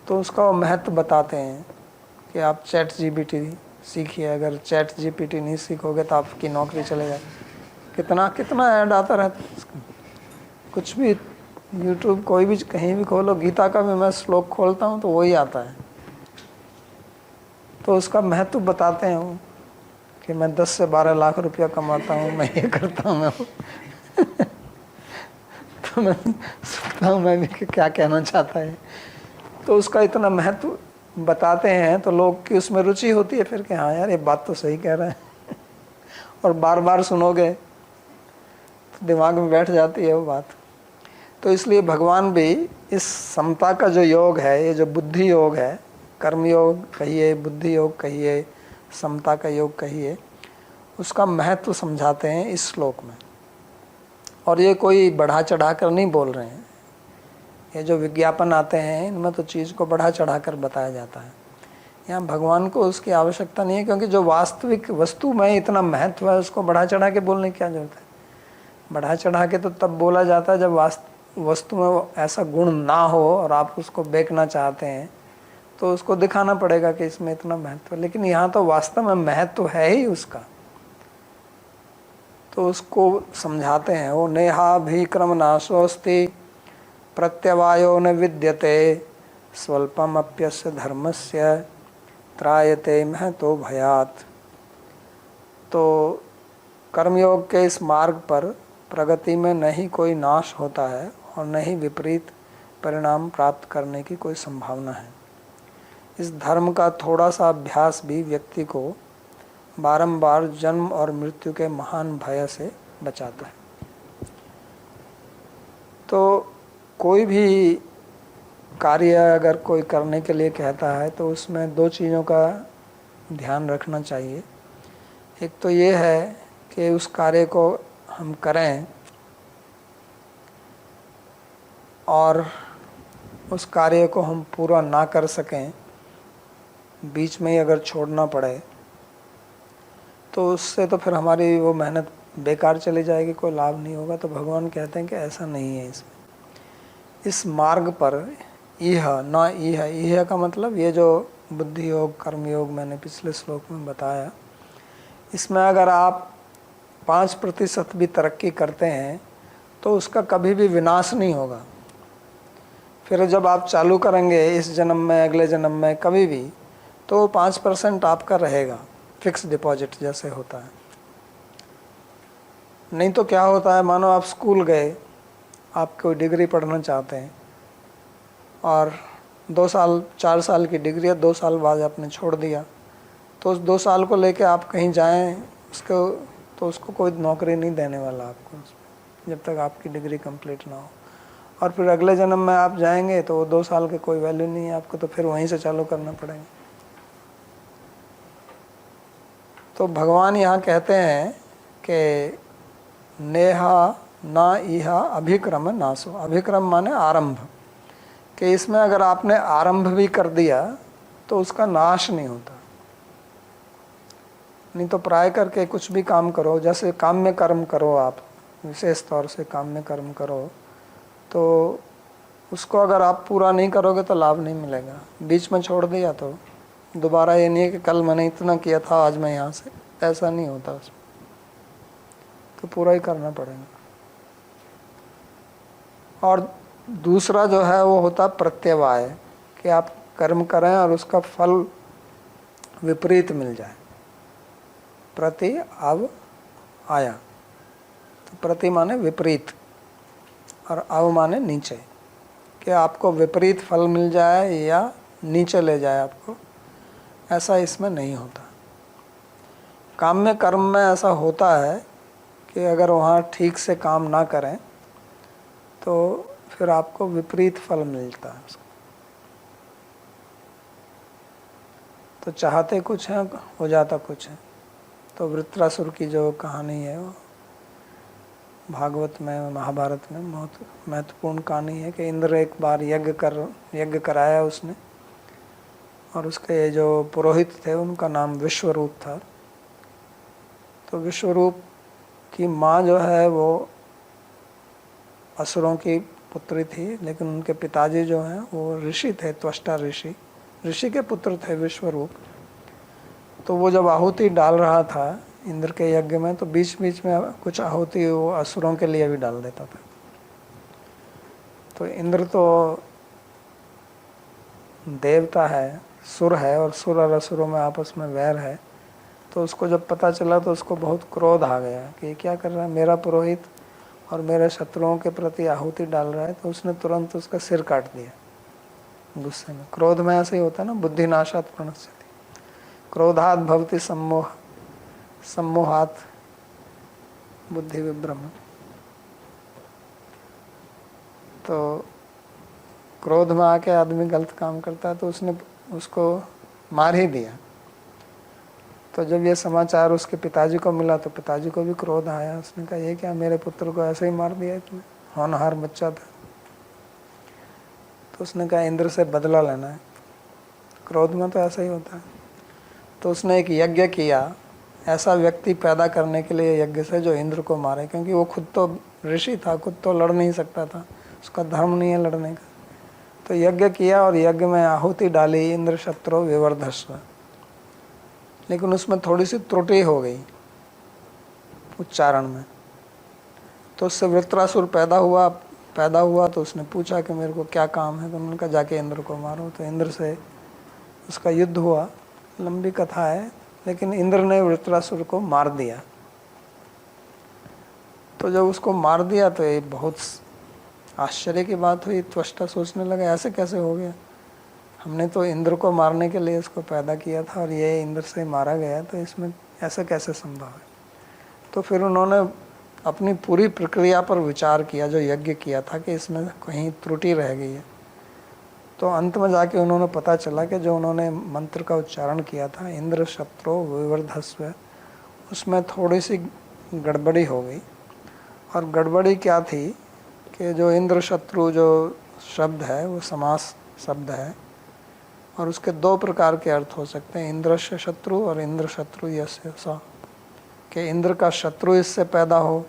तो उसका महत्व बताते हैं कि आप चैट जीपीटी सीखिए, अगर चैट जीपीटी नहीं सीखोगे तो आपकी नौकरी चले जाए। कितना कितना ऐड आता रहता है, कुछ भी यूट्यूब कोई भी कहीं भी खोलो, गीता का भी मैं श्लोक खोलता हूँ तो वही आता है। तो उसका महत्व बताते हैं वो कि मैं 10 से 12 लाख रुपया कमाता हूँ, मैं ये करता हूँ, मैं तो मैं सोचता हूँ मैं भी क्या कहना चाहता है। तो उसका इतना महत्व बताते हैं तो लोग की उसमें रुचि होती है फिर कि हाँ यार ये बात तो सही कह रहा है और बार बार सुनोगे तो दिमाग में बैठ जाती है वो बात। तो इसलिए भगवान भी इस समता का जो योग है, ये जो बुद्धि योग है, कर्म योग कहिए, बुद्धि योग कहिए, समता का योग कहिए, उसका महत्व समझाते हैं इस श्लोक में। और ये कोई बढ़ा चढ़ा कर नहीं बोल रहे हैं, ये जो विज्ञापन आते हैं इनमें तो चीज़ को बढ़ा चढ़ा कर बताया जाता है। यहाँ भगवान को उसकी आवश्यकता नहीं है, क्योंकि जो वास्तविक वस्तु में इतना महत्व है उसको बढ़ा चढ़ा के बोलने की क्या जरूरत है। बढ़ा चढ़ा के तो तब बोला जाता है जब वस्तु में ऐसा गुण ना हो और आप उसको बेचना चाहते हैं तो उसको दिखाना पड़ेगा कि इसमें इतना महत्व है। लेकिन यहाँ तो वास्तव में महत्व है ही उसका, तो उसको समझाते हैं। वो नेहाभिक्रम नाशोस्ति प्रत्यवायो न विद्यते स्वल्पम अप्यस्य धर्मस्य त्रायते महतो भयात्। तो कर्मयोग के इस मार्ग पर प्रगति में नहीं कोई नाश होता है और न ही विपरीत परिणाम प्राप्त करने की कोई संभावना है। इस धर्म का थोड़ा सा अभ्यास भी व्यक्ति को बारंबार जन्म और मृत्यु के महान भय से बचाता है। तो कोई भी कार्य अगर कोई करने के लिए कहता है तो उसमें 2 चीज़ों का ध्यान रखना चाहिए। एक तो ये है कि उस कार्य को हम करें और उस कार्य को हम पूरा ना कर सकें, बीच में ही अगर छोड़ना पड़े तो उससे तो फिर हमारी वो मेहनत बेकार चली जाएगी, कोई लाभ नहीं होगा। तो भगवान कहते हैं कि ऐसा नहीं है। इसमें इस मार्ग पर इह न इह, इह का मतलब ये जो बुद्धि योग कर्म योग मैंने पिछले श्लोक में बताया, इसमें अगर आप 5% भी तरक्की करते हैं तो उसका कभी भी विनाश नहीं होगा। फिर जब आप चालू करेंगे इस जन्म में अगले जन्म में कभी भी, तो 5% आपका रहेगा, फिक्स डिपॉजिट जैसे होता है। नहीं तो क्या होता है, मानो आप स्कूल गए, आप कोई डिग्री पढ़ना चाहते हैं और 2 साल 4 साल की डिग्री है, 2 साल बाद आपने छोड़ दिया, तो उस 2 साल को लेके आप कहीं जाएं उसको, तो उसको कोई नौकरी नहीं देने वाला आपको जब तक आपकी डिग्री कंप्लीट ना हो। और फिर अगले जन्म में आप जाएंगे तो वो 2 साल के कोई वैल्यू नहीं है आपको, तो फिर वहीं से चालू करना पड़ेगा। तो भगवान यहाँ कहते हैं कि नेहा ना इहा अभिक्रम नासो। अभिक्रम माने आरंभ, कि इसमें अगर आपने आरंभ भी कर दिया तो उसका नाश नहीं होता। नहीं तो प्राय करके कुछ भी काम करो, जैसे काम्य कर्म करो, आप विशेष तौर से काम्य कर्म करो, तो उसको अगर आप पूरा नहीं करोगे तो लाभ नहीं मिलेगा। बीच में छोड़ दिया तो दोबारा ये नहीं है कि कल मैंने इतना किया था आज मैं यहाँ से, ऐसा नहीं होता उसमें, तो पूरा ही करना पड़ेगा। और दूसरा जो है वो होता प्रत्यवाय, कि आप कर्म करें और उसका फल विपरीत मिल जाए। प्रति अव आया, तो प्रति माने विपरीत और अव माने नीचे, कि आपको विपरीत फल मिल जाए या नीचे ले जाए आपको, ऐसा इसमें नहीं होता। काम्य कर्म में ऐसा होता है कि अगर वहाँ ठीक से काम ना करें तो फिर आपको विपरीत फल मिलता है उसका। तो चाहते कुछ है, हो जाता कुछ है। तो वृत्रासुर की जो कहानी है वो भागवत में, महाभारत में बहुत महत्वपूर्ण कहानी है कि इंद्र एक बार यज्ञ कराया उसने, और उसके जो पुरोहित थे उनका नाम विश्वरूप था। तो विश्वरूप की माँ जो है वो असुरों की पुत्री थी, लेकिन उनके पिताजी जो हैं वो ऋषि थे, त्वष्टा ऋषि के पुत्र थे विश्वरूप। तो वो जब आहुति डाल रहा था इंद्र के यज्ञ में, तो बीच बीच में कुछ आहुति वो असुरों के लिए भी डाल देता था। तो इंद्र तो देवता है, सुर है, और सुर और असुरों में आपस में वैर है। तो उसको जब पता चला तो उसको बहुत क्रोध आ गया कि ये क्या कर रहा है, मेरा पुरोहित और मेरे शत्रुओं के प्रति आहुति डाल रहा है। तो उसने तुरंत उसका सिर काट दिया गुस्से में। क्रोध में ऐसे ही होता है ना, बुद्धि नाशात प्रणश्यति, क्रोधात भवति सम्मोह, सम्मोहात बुद्धि विभ्रम। तो क्रोध में आके आदमी गलत काम करता है, तो उसने उसको मार ही दिया। तो जब ये समाचार उसके पिताजी को मिला तो पिताजी को भी क्रोध आया। उसने कहा ये क्या, मेरे पुत्र को ऐसे ही मार दिया तुमने, होनहार बच्चा था। तो उसने कहा इंद्र से बदला लेना है। क्रोध में तो ऐसा ही होता है। तो उसने एक यज्ञ किया ऐसा व्यक्ति पैदा करने के लिए यज्ञ से जो इंद्र को मारे, क्योंकि वो खुद तो ऋषि था, खुद तो लड़ नहीं सकता था, उसका धर्म नहीं है लड़ने का। तो यज्ञ किया और यज्ञ में आहुति डाली इंद्र शत्रु विवर्धस्व, लेकिन उसमें थोड़ी सी त्रुटि हो गई उच्चारण में। तो उससे वृत्रासुर पैदा हुआ। तो उसने पूछा कि मेरे को क्या काम है, तो उन्होंने कहा जाके इंद्र को मारो। तो इंद्र से उसका युद्ध हुआ, लंबी कथा है, लेकिन इंद्र ने वृत्रासुर को मार दिया। तो जब उसको मार दिया तो ये बहुत आश्चर्य की बात हुई। त्वष्टा सोचने लगा ऐसे कैसे हो गया, हमने तो इंद्र को मारने के लिए इसको पैदा किया था और ये इंद्र से मारा गया, तो इसमें ऐसा कैसे संभव है। तो फिर उन्होंने अपनी पूरी प्रक्रिया पर विचार किया जो यज्ञ किया था कि इसमें कहीं त्रुटि रह गई है। तो अंत में जाके उन्होंने पता चला कि जो उन्होंने मंत्र का उच्चारण किया था इंद्र शत्रु विवर्धस्व, उसमें थोड़ी सी गड़बड़ी हो गई। और गड़बड़ी क्या थी कि जो इंद्र शत्रु जो शब्द है वो समास शब्द है, और उसके 2 प्रकार के अर्थ हो सकते हैं, इंद्र से शत्रु और इंद्र शत्रु यस्य सा, कि इंद्र का शत्रु इससे पैदा हो,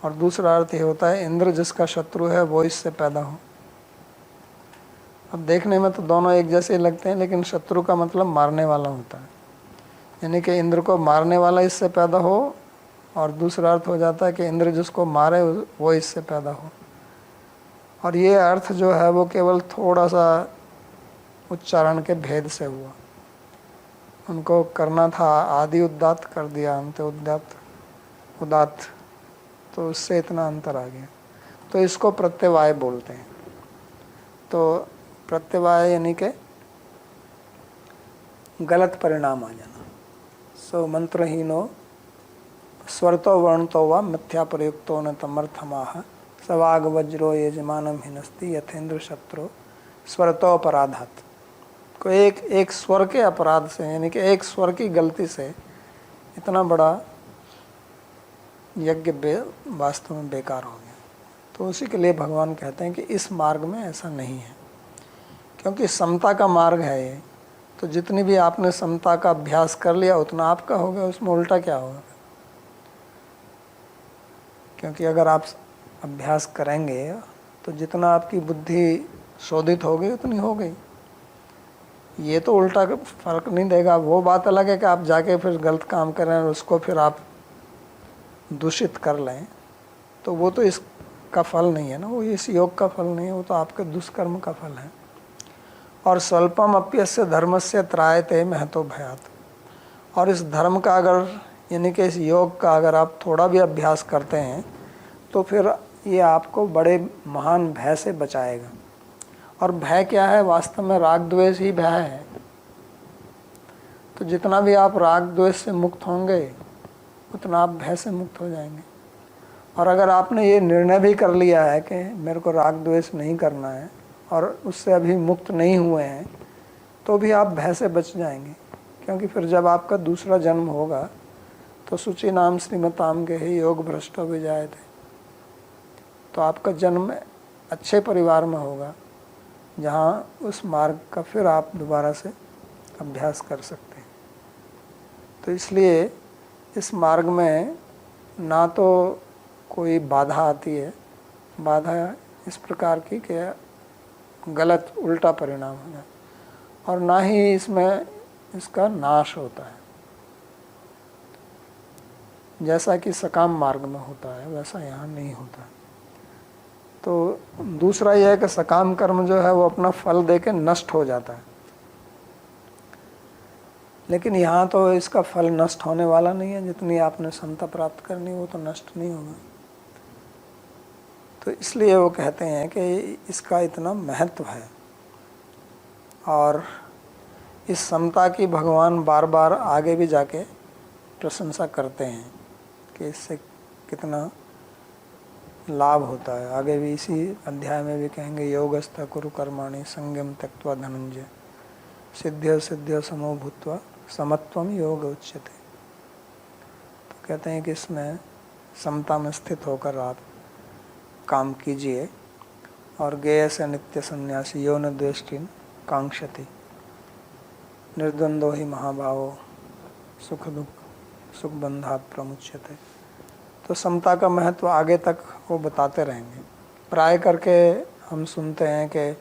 और दूसरा अर्थ ये होता है इंद्र जिसका शत्रु है वो इससे पैदा हो। अब देखने में तो दोनों एक जैसे लगते हैं, लेकिन शत्रु का मतलब मारने वाला होता है, यानी कि इंद्र को मारने वाला इससे पैदा हो, और दूसरा अर्थ हो जाता है कि इंद्र जिसको मारे वो इससे पैदा हो। और ये अर्थ जो है वो केवल थोड़ा सा उच्चारण के भेद से हुआ, उनको करना था आदि उदात्त कर दिया अंत उदात्त, तो उससे इतना अंतर आ गया। तो इसको प्रत्यवाय बोलते हैं। तो प्रत्यवाय यानी कि गलत परिणाम आ जाना। सो मंत्रहीनो स्वरतो वर्णतो व मिथ्या प्रयुक्तो न तमर्थमाह सवाग वज्रो यजमानम हिनस्ति यथेंद्र शत्रु स्वरतो अपराधात। को एक स्वर के अपराध से, यानी कि एक स्वर की गलती से इतना बड़ा यज्ञ वास्तव में बेकार हो गया। तो उसी के लिए भगवान कहते हैं कि इस मार्ग में ऐसा नहीं है, क्योंकि समता का मार्ग है ये। तो जितनी भी आपने समता का अभ्यास कर लिया उतना आपका हो गया, उसमें उल्टा क्या होगा? क्योंकि अगर आप अभ्यास करेंगे तो जितना आपकी बुद्धि शोधित हो गई उतनी हो गई। ये तो उल्टा फर्क नहीं देगा। वो बात अलग है कि आप जाके फिर गलत काम करें और उसको फिर आप दूषित कर लें, तो वो तो इसका फल नहीं है ना, वो इस योग का फल नहीं है, वो तो आपके दुष्कर्म का फल है। और स्वल्पम अप्यस्य धर्मस्य त्रायते महतो भयात। और इस धर्म का अगर, यानी कि इस योग का अगर आप थोड़ा भी अभ्यास करते हैं तो फिर ये आपको बड़े महान भय से बचाएगा। और भय क्या है? वास्तव में राग द्वेष ही भय है। तो जितना भी आप राग द्वेष से मुक्त होंगे उतना आप भय से मुक्त हो जाएंगे। और अगर आपने ये निर्णय भी कर लिया है कि मेरे को राग द्वेष नहीं करना है और उससे अभी मुक्त नहीं हुए हैं, तो भी आप भय से बच जाएंगे। क्योंकि फिर जब आपका दूसरा जन्म होगा तो शुचि नाम श्रीमताम के ही योग भ्रष्टो भी जाए थे, तो आपका जन्म अच्छे परिवार में होगा जहाँ उस मार्ग का फिर आप दोबारा से अभ्यास कर सकते हैं। तो इसलिए इस मार्ग में ना तो कोई बाधा आती है, बाधा इस प्रकार की कि गलत उल्टा परिणाम हो जाए, और ना ही इसमें इसका नाश होता है। जैसा कि सकाम मार्ग में होता है वैसा यहाँ नहीं होता। तो दूसरा यह है कि सकाम कर्म जो है वो अपना फल देके नष्ट हो जाता है, लेकिन यहाँ तो इसका फल नष्ट होने वाला नहीं है। जितनी आपने समता प्राप्त करनी वो तो नष्ट नहीं होगा। तो इसलिए वो कहते हैं कि इसका इतना महत्व है। और इस समता की भगवान बार बार आगे भी जाके प्रशंसा करते हैं कि इससे कितना लाभ होता है। आगे भी इसी अध्याय में भी कहेंगे योगस्थ कुरु कर्माणि संगम त्यक्त्वा धनंजय सिद्ध्य सिद्ध्य समो भूत्वा समत्वम योग उच्यते। तो कहते हैं कि इसमें समता में स्थित होकर आप काम कीजिए। और गेय से नित्य संन्यासी यो न द्वेष्टिन कांक्षति निर्द्वंदो ही महाभावो सुख दुख सुख बंधात प्रमुच्यते। तो समता का महत्व आगे तक वो बताते रहेंगे। प्राय करके हम सुनते हैं कि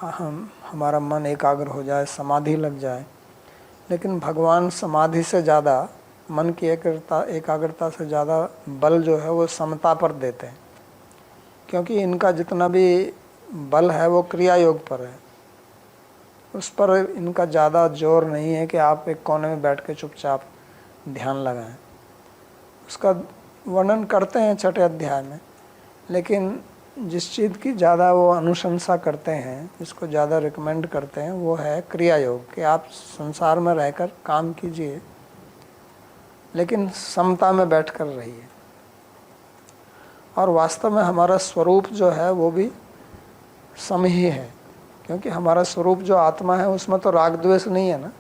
हमारा मन एकाग्र हो जाए, समाधि लग जाए, लेकिन भगवान समाधि से ज़्यादा, मन की एकाग्रता से ज़्यादा बल जो है वो समता पर देते हैं। क्योंकि इनका जितना भी बल है वो क्रिया योग पर है, उस पर इनका ज़्यादा जोर नहीं है कि आप एक कोने में बैठ के चुपचाप ध्यान लगाएं। उसका वर्णन करते हैं छठे अध्याय में, लेकिन जिस चीज़ की ज़्यादा वो अनुशंसा करते हैं, जिसको ज़्यादा रिकमेंड करते हैं, वो है क्रिया योग। कि आप संसार में रहकर काम कीजिए लेकिन समता में बैठकर रहिए। और वास्तव में हमारा स्वरूप जो है वो भी सम ही है, क्योंकि हमारा स्वरूप जो आत्मा है उसमें तो राग द्वेष नहीं है ना।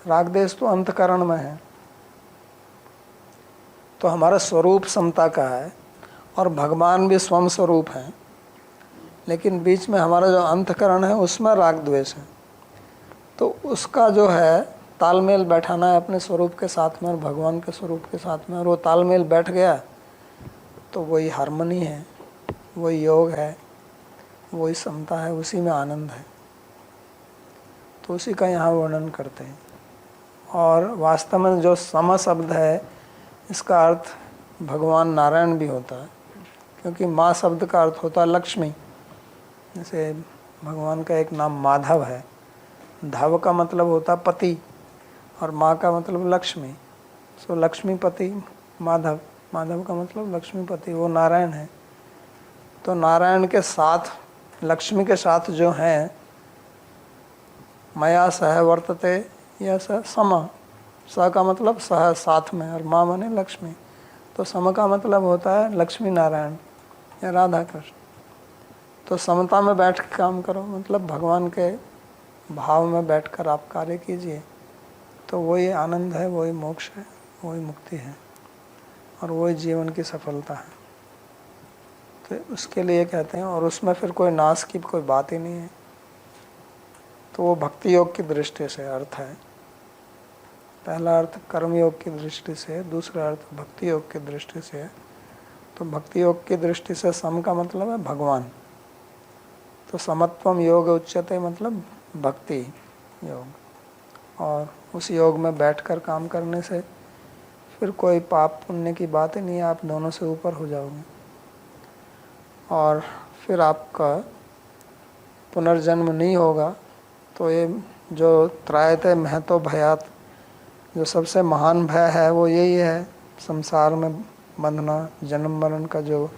राग द्वेष तो अंतकरण में है। तो हमारा स्वरूप समता का है और भगवान भी स्वयं स्वरूप है, लेकिन बीच में हमारा जो अंतकरण है उसमें राग द्वेष है। तो उसका जो है तालमेल बैठाना है अपने स्वरूप के साथ में और भगवान के स्वरूप के साथ में, और वो तालमेल बैठ गया तो वही हार्मनी है, वही योग है, वही समता है, उसी में आनंद है। तो उसी का यहाँ वर्णन करते हैं। और वास्तव में जो सम शब्द है इसका अर्थ भगवान नारायण भी होता है, क्योंकि माँ शब्द का अर्थ होता है लक्ष्मी। जैसे भगवान का एक नाम माधव है, धव का मतलब होता पति और माँ का मतलब लक्ष्मी। सो लक्ष्मीपति माधव, माधव का मतलब लक्ष्मीपति, वो नारायण है। तो नारायण के साथ, लक्ष्मी के साथ जो हैं, मया सह वर्तते, यह सम, स का मतलब सह साथ में, और माँ माने लक्ष्मी। तो सम का मतलब होता है लक्ष्मी नारायण या राधा कृष्ण। तो समता में बैठ के काम करो, मतलब भगवान के भाव में बैठकर आप कार्य कीजिए, तो वही आनंद है, वही मोक्ष है, वही मुक्ति है, और वही जीवन की सफलता है। तो उसके लिए कहते हैं, और उसमें फिर कोई नाश की कोई बात ही नहीं है। तो वो भक्ति योग की दृष्टि से अर्थ है। पहला अर्थ कर्म योग की दृष्टि से, दूसरा अर्थ भक्ति योग की दृष्टि से। तो भक्ति योग की दृष्टि से सम का मतलब है भगवान। तो समत्वम योग उच्यते मतलब भक्ति योग, और उस योग में बैठकर काम करने से फिर कोई पाप पुण्य की बात ही नहीं है, आप दोनों से ऊपर हो जाओगे। और फिर आपका पुनर्जन्म नहीं होगा। तो ये जो त्रायते महतो भयात, जो सबसे महान भय है वो यही है, संसार में बंधना, जन्म मरण का जो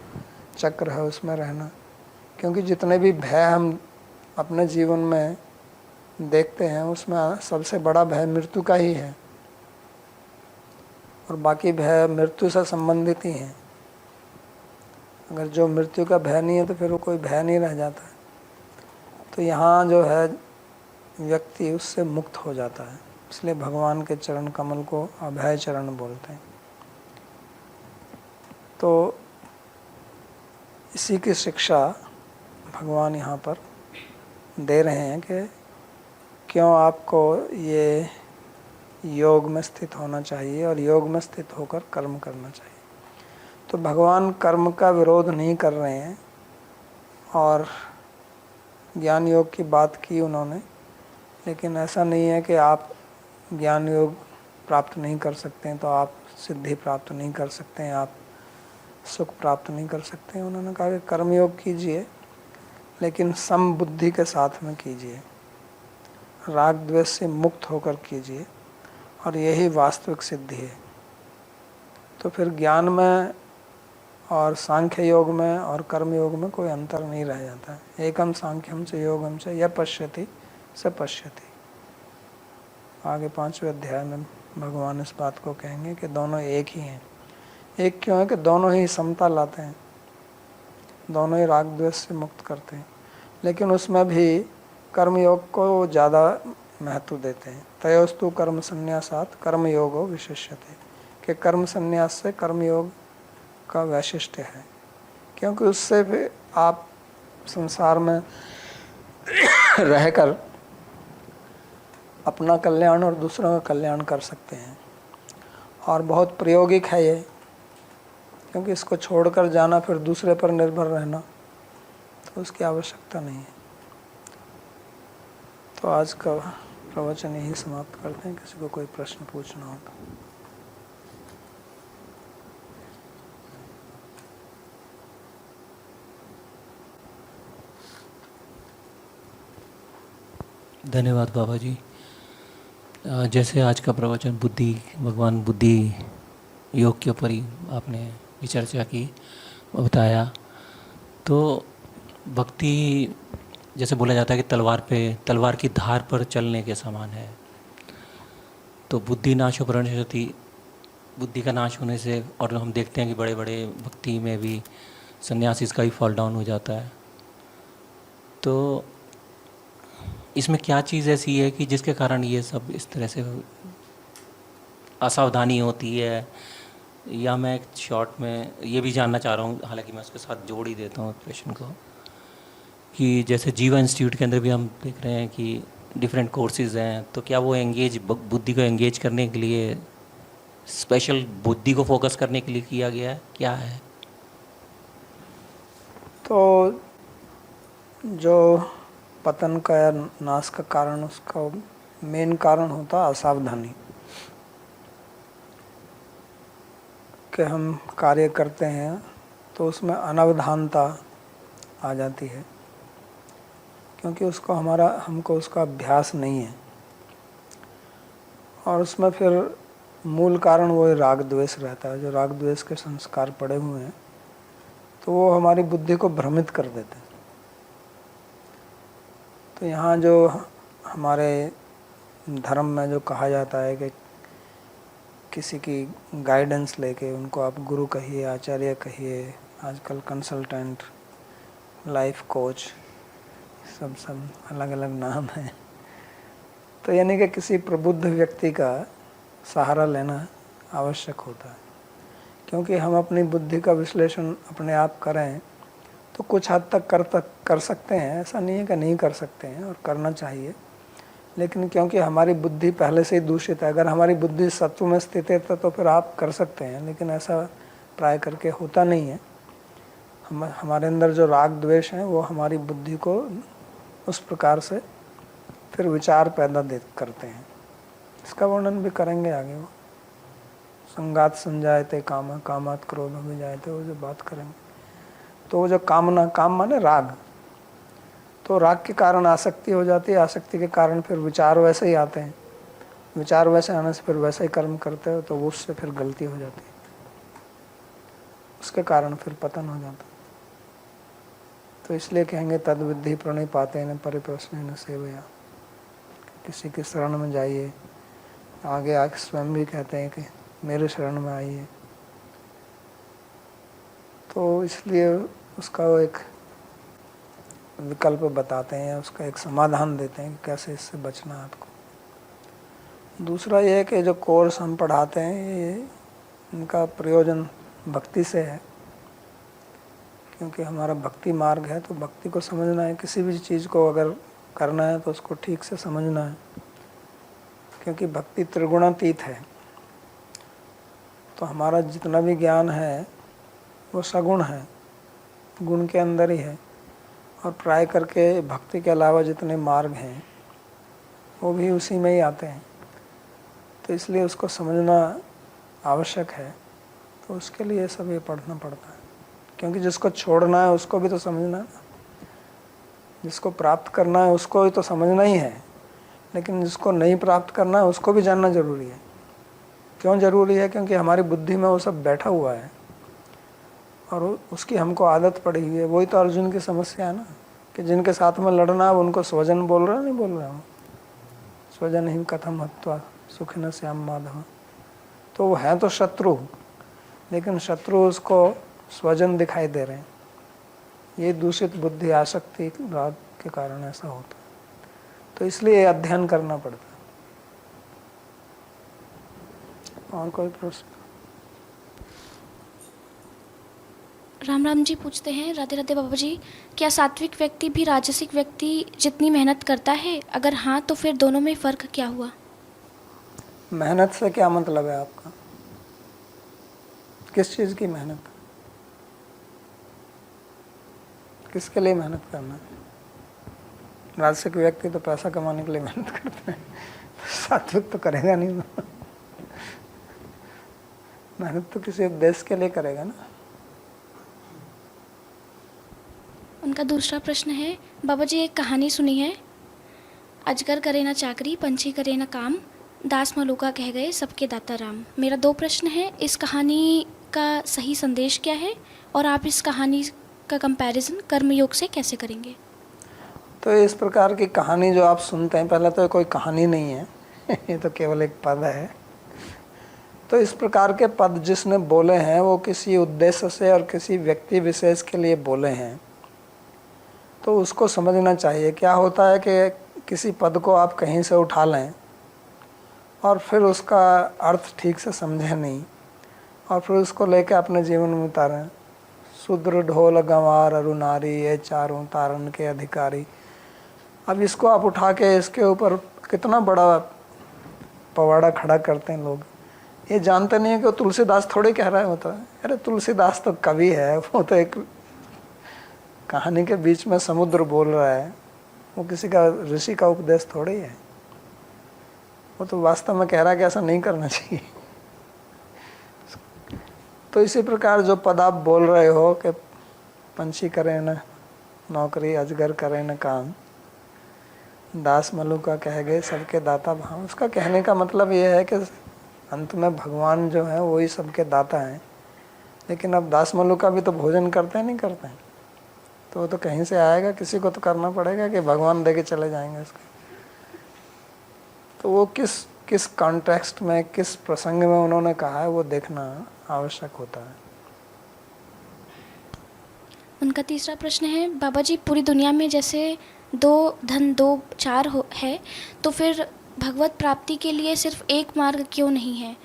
चक्र है उसमें रहना। क्योंकि जितने भी भय हम अपने जीवन में देखते हैं उसमें सबसे बड़ा भय मृत्यु का ही है, और बाकी भय मृत्यु से संबंधित ही हैं। अगर जो मृत्यु का भय नहीं है तो फिर वो कोई भय नहीं रह जाता है। तो यहाँ जो है व्यक्ति उससे मुक्त हो जाता है, इसलिए भगवान के चरण कमल को अभय चरण बोलते हैं। तो इसी की शिक्षा भगवान यहाँ पर दे रहे हैं कि क्यों आपको ये योग में स्थित होना चाहिए और योग में स्थित होकर कर्म करना चाहिए। तो भगवान कर्म का विरोध नहीं कर रहे हैं, और ज्ञान योग की बात की उन्होंने, लेकिन ऐसा नहीं है कि आप ज्ञान योग प्राप्त नहीं कर सकते हैं तो आप सिद्धि प्राप्त नहीं कर सकते हैं, आप सुख प्राप्त नहीं कर सकते हैं। उन्होंने कहा कि कर्म योग कीजिए, लेकिन सम बुद्धि के साथ में कीजिए, राग द्वेष से मुक्त होकर कीजिए, और यही वास्तविक सिद्धि है। तो फिर ज्ञान में और सांख्य योग में और कर्म योग में कोई अंतर नहीं रह जाता है। एकम सांख्यम से योगम से यह पश्यति स पश्यति। आगे 5वें अध्याय में भगवान इस बात को कहेंगे कि दोनों एक ही हैं। एक क्यों है कि दोनों ही समता लाते हैं, दोनों ही राग द्वेष से मुक्त करते हैं, लेकिन उसमें भी कर्म योग को ज़्यादा महत्व देते हैं। तयोस्तु कर्म संन्यासात कर्म योगो विशिष्यते, कि कर्म संन्यास से कर्म योग का वैशिष्ट्य है, क्योंकि उससे भी आप संसार में रहकर अपना कल्याण और दूसरों का कल्याण कर सकते हैं। और बहुत प्रायोगिक है ये, क्योंकि इसको छोड़कर जाना फिर दूसरे पर निर्भर रहना, तो उसकी आवश्यकता नहीं है। तो आज का प्रवचन यही समाप्त करते हैं। किसी को कोई प्रश्न पूछना हो तो। धन्यवाद बाबा जी। जैसे आज का प्रवचन बुद्धि, भगवान बुद्धि योग के ऊपर ही आपने चर्चा की, बताया। तो भक्ति जैसे बोला जाता है कि तलवार की धार पर चलने के समान है। तो बुद्धि नाशो प्रणश्यति, बुद्धि का नाश होने से, और हम देखते हैं कि बड़े बड़े भक्ति में भी सन्यासी का ही फॉल डाउन हो जाता है। तो इसमें क्या चीज़ ऐसी है कि जिसके कारण ये सब इस तरह से असावधानी होती है? या मैं एक शॉर्ट में ये भी जानना चाह रहा हूँ, हालांकि मैं उसके साथ जोड़ ही देता हूँ प्रश्न को, कि जैसे जीवा इंस्टीट्यूट के अंदर भी हम देख रहे हैं कि डिफरेंट कोर्सेज हैं, तो क्या वो बुद्धि को एंगेज करने के लिए स्पेशल बुद्धि को फोकस करने के लिए किया गया है, क्या है? तो जो पतन का या नाश का कारण, उसका मेन कारण होता है असावधानी, कि हम कार्य करते हैं तो उसमें अनावधानता आ जाती है, क्योंकि हमको उसका अभ्यास नहीं है। और उसमें फिर मूल कारण वो राग द्वेष रहता है। जो राग द्वेष के संस्कार पड़े हुए हैं तो वो हमारी बुद्धि को भ्रमित कर देते हैं। तो यहाँ जो हमारे धर्म में जो कहा जाता है कि किसी की गाइडेंस लेके, उनको आप गुरु कहिए, आचार्य कहिए, आजकल कंसल्टेंट, लाइफ कोच, सब अलग अलग नाम है। तो यानी कि किसी प्रबुद्ध व्यक्ति का सहारा लेना आवश्यक होता है, क्योंकि हम अपनी बुद्धि का विश्लेषण अपने आप करें तो कुछ हद तक कर सकते हैं, ऐसा नहीं है कि नहीं कर सकते हैं, और करना चाहिए। लेकिन क्योंकि हमारी बुद्धि पहले से ही दूषित है, अगर हमारी बुद्धि सत्व में स्थित है तो फिर आप कर सकते हैं, लेकिन ऐसा प्राय करके होता नहीं है। हमारे अंदर जो राग द्वेष हैं वो हमारी बुद्धि को उस प्रकार से फिर विचार पैदा करते हैं। इसका वर्णन भी करेंगे आगे। वो संगात संजायते काम, कामात क्रोध में जायते, वो जो बात करेंगे। तो वो जो कामना, काम माने राग, तो राग के कारण आसक्ति हो जाती है, आसक्ति के कारण फिर विचार वैसे ही आते हैं, विचार वैसे आने से फिर वैसे ही कर्म करते हो, तो वो उससे फिर गलती हो जाती है, उसके कारण फिर पतन हो जाता है। तो इसलिए कहेंगे तद्विद्धि प्रणिपाते न परिप्रश्न न सेवया, किसी की शरण में जाइए। आगे आके स्वयं भी कहते हैं कि मेरे शरण में आइए। तो इसलिए उसका वो एक विकल्प बताते हैं, उसका एक समाधान देते हैं कि कैसे इससे बचना है आपको। दूसरा ये है कि जो कोर्स हम पढ़ाते हैं ये इनका प्रयोजन भक्ति से है, क्योंकि हमारा भक्ति मार्ग है। तो भक्ति को समझना है, किसी भी चीज़ को अगर करना है तो उसको ठीक से समझना है, क्योंकि भक्ति त्रिगुणातीत है। तो हमारा जितना भी ज्ञान है वो सगुण है, गुण के अंदर ही है। और प्राय करके भक्ति के अलावा जितने मार्ग हैं वो भी उसी में ही आते हैं। तो इसलिए उसको समझना आवश्यक है। तो उसके लिए सब ये पढ़ना पड़ता है, क्योंकि जिसको छोड़ना है उसको भी तो समझना है, जिसको प्राप्त करना है उसको भी तो समझना ही है, लेकिन जिसको नहीं प्राप्त करना है उसको भी जानना जरूरी है। क्यों जरूरी है? क्योंकि हमारी बुद्धि में वो सब बैठा हुआ है और उसकी हमको आदत पड़ी हुई है। वही तो अर्जुन की समस्या है ना, कि जिनके साथ में लड़ना है उनको स्वजन बोल रहा, नहीं बोल रहा हूँ, स्वजन ही कथम हत्वा सुखिन श्याम माधव। तो वो है तो शत्रु, लेकिन शत्रु उसको स्वजन दिखाई दे रहे हैं। ये दूषित बुद्धि, आसक्ति, राग के कारण ऐसा होता है। तो इसलिए अध्ययन करना पड़ता है। और कोई प्रश्न? राम राम जी पूछते हैं, राधे राधे बाबा जी, क्या सात्विक व्यक्ति भी राजसिक व्यक्ति जितनी मेहनत करता है? अगर हाँ तो फिर दोनों में फ़र्क क्या हुआ? मेहनत से क्या मतलब है आपका? किस चीज़ की मेहनत? किसके लिए मेहनत करना है? राजसिक व्यक्ति तो पैसा कमाने के लिए मेहनत करते हैं, सात्विक तो करेगा नहीं। मेहनत तो किसी उद्देश्य के लिए करेगा ना। उनका दूसरा प्रश्न है, बाबा जी एक कहानी सुनी है, अजगर करे ना चाकरी, पंछी करे ना काम, दास मलूका कह गए सबके दाता राम। मेरा 2 प्रश्न है, इस कहानी का सही संदेश क्या है और आप इस कहानी का कंपैरिजन कर्मयोग से कैसे करेंगे? तो इस प्रकार की कहानी जो आप सुनते हैं, पहले तो कोई कहानी नहीं है ये तो केवल एक पद है। तो इस प्रकार के पद जिसने बोले हैं वो किसी उद्देश्य से और किसी व्यक्ति विशेष के लिए बोले हैं, तो उसको समझना चाहिए। क्या होता है कि किसी पद को आप कहीं से उठा लें और फिर उसका अर्थ ठीक से समझें नहीं, और फिर उसको लेकर अपने जीवन में उतारें। शूद्र ढोल गंवार अरु नारी, ये चारों तारण के अधिकारी। अब इसको आप उठा के इसके ऊपर कितना बड़ा पवाड़ा खड़ा करते हैं लोग। ये जानते नहीं है कि वो तुलसीदास थोड़े कह रहा है होता है। अरे तुलसीदास तो कवि है, वो तो एक कहानी के बीच में समुद्र बोल रहा है, वो किसी का ऋषि का उपदेश थोड़े ही है। वो तो वास्तव में कह रहा है कि ऐसा नहीं करना चाहिए। तो इसी प्रकार जो पद आप बोल रहे हो कि पंछी करे न नौकरी, अजगर करे न काम, दास मलुका कह गए सबके दाता भाव, उसका कहने का मतलब ये है कि अंत में भगवान जो है वही सबके दाता हैं। लेकिन अब दास मलुका भी तो भोजन करते हैं, नहीं करते हैं? तो वो तो कहीं से आएगा, किसी को तो करना पड़ेगा कि भगवान दे के चले जाएंगे उसको। तो वो किस कॉन्टेक्स्ट में, किस प्रसंग में उन्होंने कहा है, वो देखना आवश्यक होता है। उनका तीसरा प्रश्न है, बाबा जी पूरी दुनिया में जैसे 2 धन 2 4 है, तो फिर भगवत प्राप्ति के लिए सिर्फ एक मार्ग क्यों नहीं है?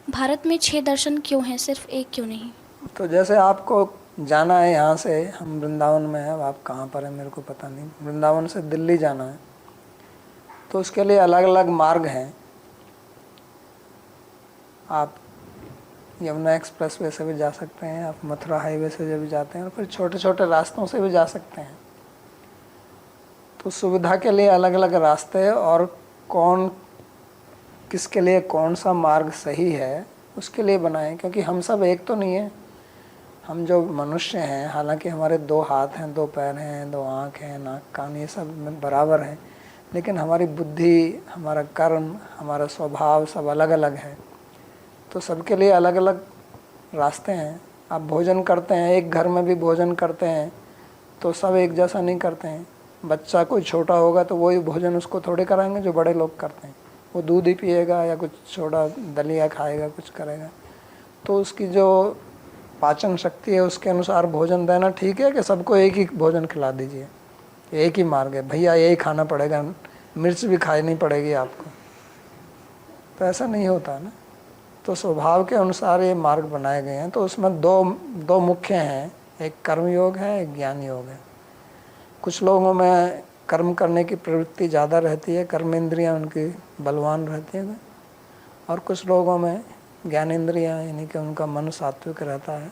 भारत में 6 दर्शन क्यों हैं, सिर्फ एक क्यों नहीं? तो जैसे आपको जाना है, यहाँ से हम वृंदावन में है, अब आप कहाँ पर हैं मेरे को पता नहीं, वृंदावन से दिल्ली जाना है, तो उसके लिए अलग अलग मार्ग हैं। आप यमुना एक्सप्रेस वे से भी जा सकते हैं, आप मथुरा हाईवे से भी जाते हैं, और फिर छोटे छोटे रास्तों से भी जा सकते हैं। तो सुविधा के लिए अलग अलग रास्ते, और कौन किसके लिए कौन सा मार्ग सही है उसके लिए बनाएं, क्योंकि हम सब एक तो नहीं है। हम जो मनुष्य हैं, हालांकि हमारे 2 हाथ हैं, 2 पैर हैं, 2 आँख हैं, नाक कान, ये सब में बराबर है, लेकिन हमारी बुद्धि, हमारा कर्म, हमारा स्वभाव सब अलग अलग है। तो सबके लिए अलग अलग रास्ते हैं। आप भोजन करते हैं, एक घर में भी भोजन करते हैं, तो सब एक जैसा नहीं करते हैं। बच्चा कोई छोटा होगा तो वही भोजन उसको थोड़े कराएंगे जो बड़े लोग करते हैं। वो दूध ही पिएगा या कुछ छोटा दलिया खाएगा, कुछ करेगा। तो उसकी जो पाचन शक्ति है उसके अनुसार भोजन देना ठीक है कि सबको एक ही भोजन खिला दीजिए, एक ही मार्ग है, भैया यही खाना पड़ेगा, मिर्च भी खानी पड़ेगी आपको, तो ऐसा नहीं होता ना। तो स्वभाव के अनुसार ये मार्ग बनाए गए हैं। तो उसमें दो मुख्य हैं, एक कर्म योग है, एक ज्ञान योग है। कुछ लोगों में कर्म करने की प्रवृत्ति ज़्यादा रहती है, कर्मेंद्रियाँ उनकी बलवान रहती हैं, और कुछ लोगों में ज्ञानेंद्रियाँ यानी कि उनका मन सात्विक रहता है,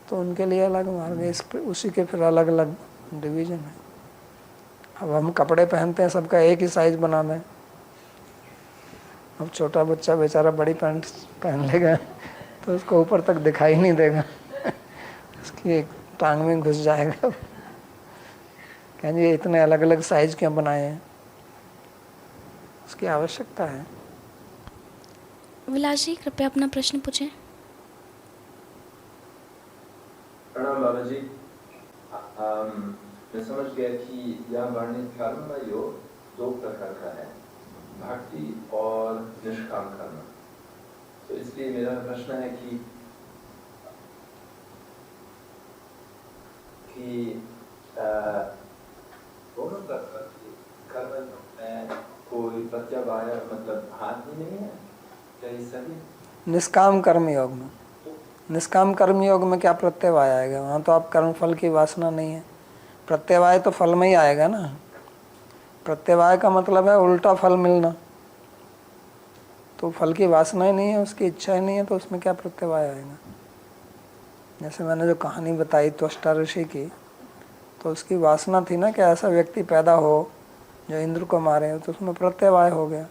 तो उनके लिए अलग मार्ग है। उसी के फिर अलग अलग डिवीज़न है। अब हम कपड़े पहनते हैं, सबका एक ही साइज़ बना दें। अब छोटा बच्चा बेचारा बड़ी पैंट पहन लेगा तो उसको ऊपर तक दिखाई नहीं देगा, उसकी एक टांग में घुस जाएगा। कहेंगे इतने अलग अलग साइज क्यों बनाए हैं? उसकी आवश्यकता है। विलास जी कृपया अपना प्रश्न पूछें। प्रणाम बाबा जी। मैं समझ गया कि यह वर्णित कर्म योग 2 प्रकार का है, भक्ति और निष्काम कर्म। तो इसलिए मेरा प्रश्न है कि दोनों कर्म में कोई प्रत्यावाय मतलब हाथ ही नहीं है, क्या ये सही? निष्काम कर्म योग में, निष्काम कर्म योग में क्या प्रत्यवाय आएगा? वहाँ तो आप कर्म फल की वासना नहीं है। प्रत्यवाय तो फल में ही आएगा ना। प्रत्यवाय का मतलब है उल्टा फल मिलना, तो फल की वासना ही नहीं है, उसकी इच्छा ही नहीं है, तो उसमें क्या प्रत्यवाय आएगा? जैसे मैंने जो कहानी बताई त्वष्टा ऋषि की, तो उसकी वासना थी ना कि ऐसा व्यक्ति पैदा हो जो इंद्र को मारे, तो उसमें प्रत्यवाय हो गया।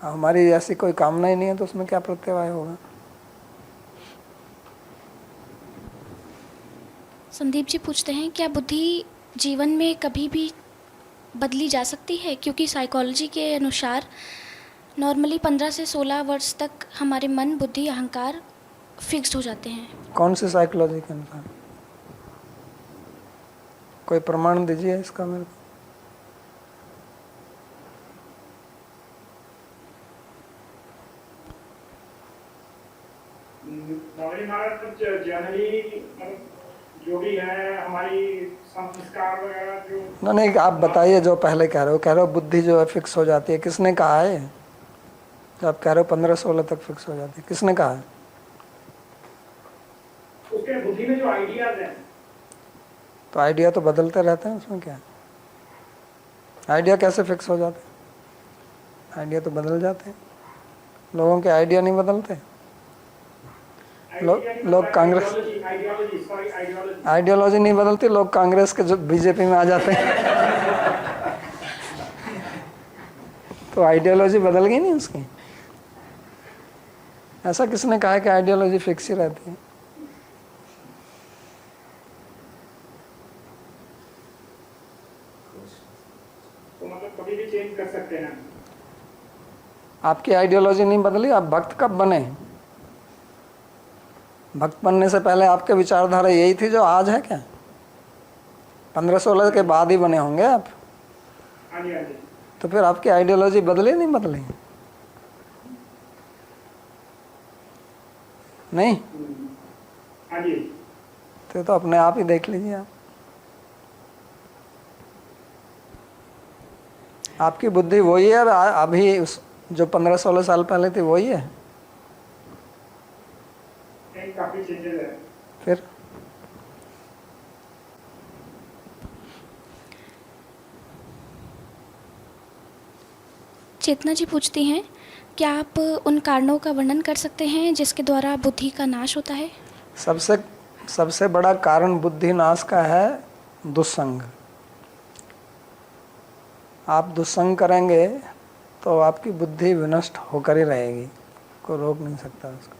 हमारी ऐसी कोई कामना ही नहीं है, तो उसमें क्या प्रत्यवाय होगा? संदीप जी पूछते हैं, क्या बुद्धि जीवन में कभी भी बदली जा सकती है? क्योंकि साइकोलॉजी के अनुसार नॉर्मली 15 से 16 वर्ष तक हमारे मन, बुद्धि, अहंकार फिक्स्ड हो जाते हैं। कौन सी साइकोलॉजी के अनुसार? कोई प्रमाण दीजिए इसका मेरे को। महाराज कुछ जनरली जो भी है हमारी संस्कार वगैरह जो नहीं, आप बताइए जो पहले कह रहे हो बुद्धि जो है फिक्स हो जाती है, किसने कहा है? जो आप कह रहे हो 15-16 तक फिक्स हो जाती है, किसने कहा है? उसके बुद्धि में जो आइडियाज हैं, तो आइडिया तो बदलते रहते हैं, उसमें क्या है? आइडिया कैसे फिक्स हो जाते हैं? आइडिया तो बदल जाते हैं, लोगों के आइडिया नहीं बदलते। लोग कांग्रेस आइडियोलॉजी नहीं बदलती, लोग कांग्रेस के जो बीजेपी में आ जाते हैं तो आइडियोलॉजी बदल गई नहीं उसकी। ऐसा किसने कहा है कि आइडियोलॉजी फिक्स ही रहती है? तो मतलब कभी भी चेंज कर सकते हैं। आपकी आइडियोलॉजी नहीं बदली, आप भक्त कब बने? भक्त बनने से पहले आपके विचारधारा यही थी जो आज है क्या? 15-16 के बाद ही बने होंगे आप। हाँ जी, हाँ जी। तो फिर आपकी आइडियोलॉजी बदली नहीं बदली? नहीं? हाँ जी। तो अपने आप ही देख लीजिए आप। आपकी बुद्धि वही है अभी, उस जो 15-16 साल पहले थी वही है? काफी चेंजेस है। फिर चेतना जी पूछती हैं, क्या आप उन कारणों का वर्णन कर सकते हैं जिसके द्वारा बुद्धि का नाश होता है? सबसे बड़ा कारण बुद्धि नाश का है दुस्संग। आप दुस्संग करेंगे तो आपकी बुद्धि विनष्ट होकर ही रहेगी, कोई रोक नहीं सकता उसको।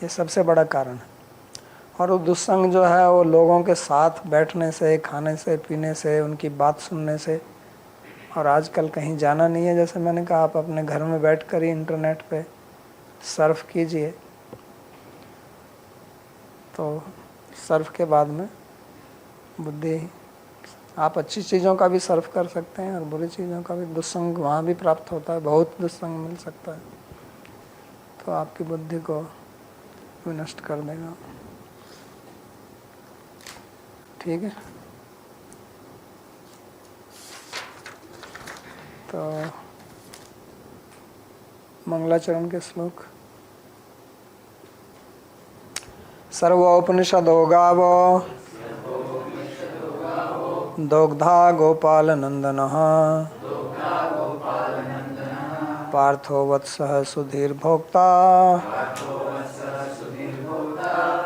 ये सबसे बड़ा कारण है। और वो दुस्संग जो है वो लोगों के साथ बैठने से, खाने से, पीने से, उनकी बात सुनने से, और आजकल कहीं जाना नहीं है। जैसे मैंने कहा, आप अपने घर में बैठकर ही इंटरनेट पे सर्फ कीजिए, तो सर्फ के बाद में बुद्धि, आप अच्छी चीज़ों का भी सर्फ कर सकते हैं और बुरी चीज़ों का भी। दुस्संग वहाँ भी प्राप्त होता है, बहुत दुस्संग मिल सकता है, तो आपकी बुद्धि को विनष्ट कर देगा। ठीक है, तो मंगलाचरण के श्लोक। सर्वोपनिषदो गावो दोग्धा गोपाल नंदनः पार्थो वत्सः सुधीर भोक्ता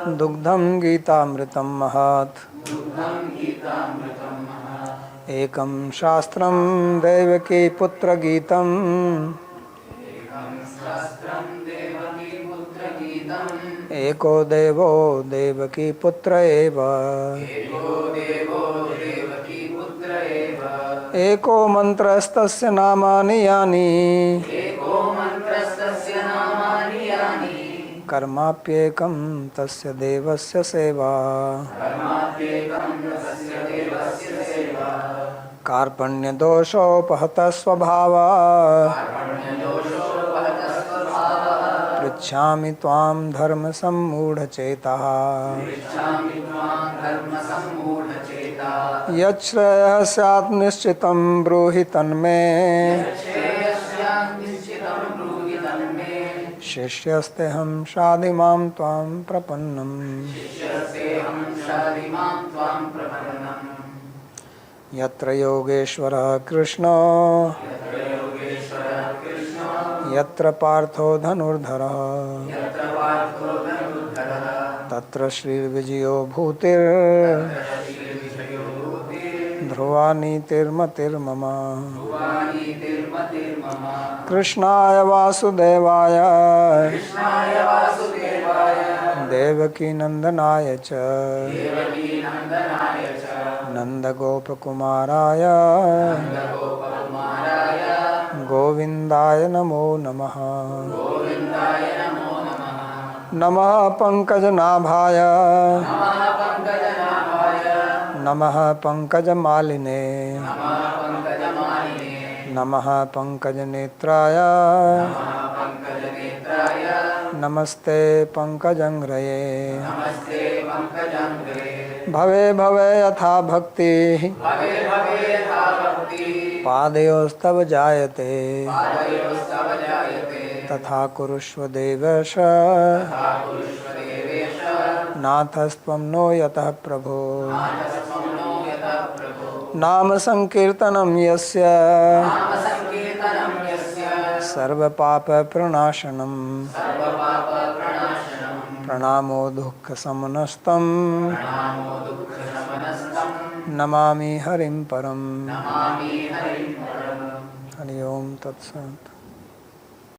दुग्धं गीतामृतं महत् एकं शास्त्रं देवकी पुत्र गीतम् एको देवो देवकी पुत्र एव एको मंत्रस्तस्य नामानि यानि कर्माप्येकं तस्य देवस्य सेवा कार्पण्यदोषोपहतः स्वभावः पृच्छामि त्वां धर्म सम्मूढचेतः यच्छ्रेयः स्यात् निश्चितं ब्रूहि तन्मे शिष्यस्तेऽहं शाधिमां त्वां प्रपन्नम् यत्र योगेश्वरः कृष्णो यत्र पार्थो धनुर्धरः तत्र श्रीर्विजयो भूतिर् ध्रुवा नीतिर्मतिर्मम कृष्णाय वासुदेवाय देवकी नंदनाय च नंदगोपकुमाराय गोविंदाय नमो नमः नमः पंकजनाभाय नमः पंकजमालिने नमः पंकजनेत्राय नमस्ते पंकजंघ्रये भवे भवे यथा भक्ति पादयोस्तव जायते तथा कुरुष्व देवेश नाथस्त्वं नो यतः प्रभो नाम संकीर्तनं यस्य सर्वपापप्रणाशनं प्रणामो दुःखशमनस्तं नमामि हरिं परम्। हरि ओम तत्सत्।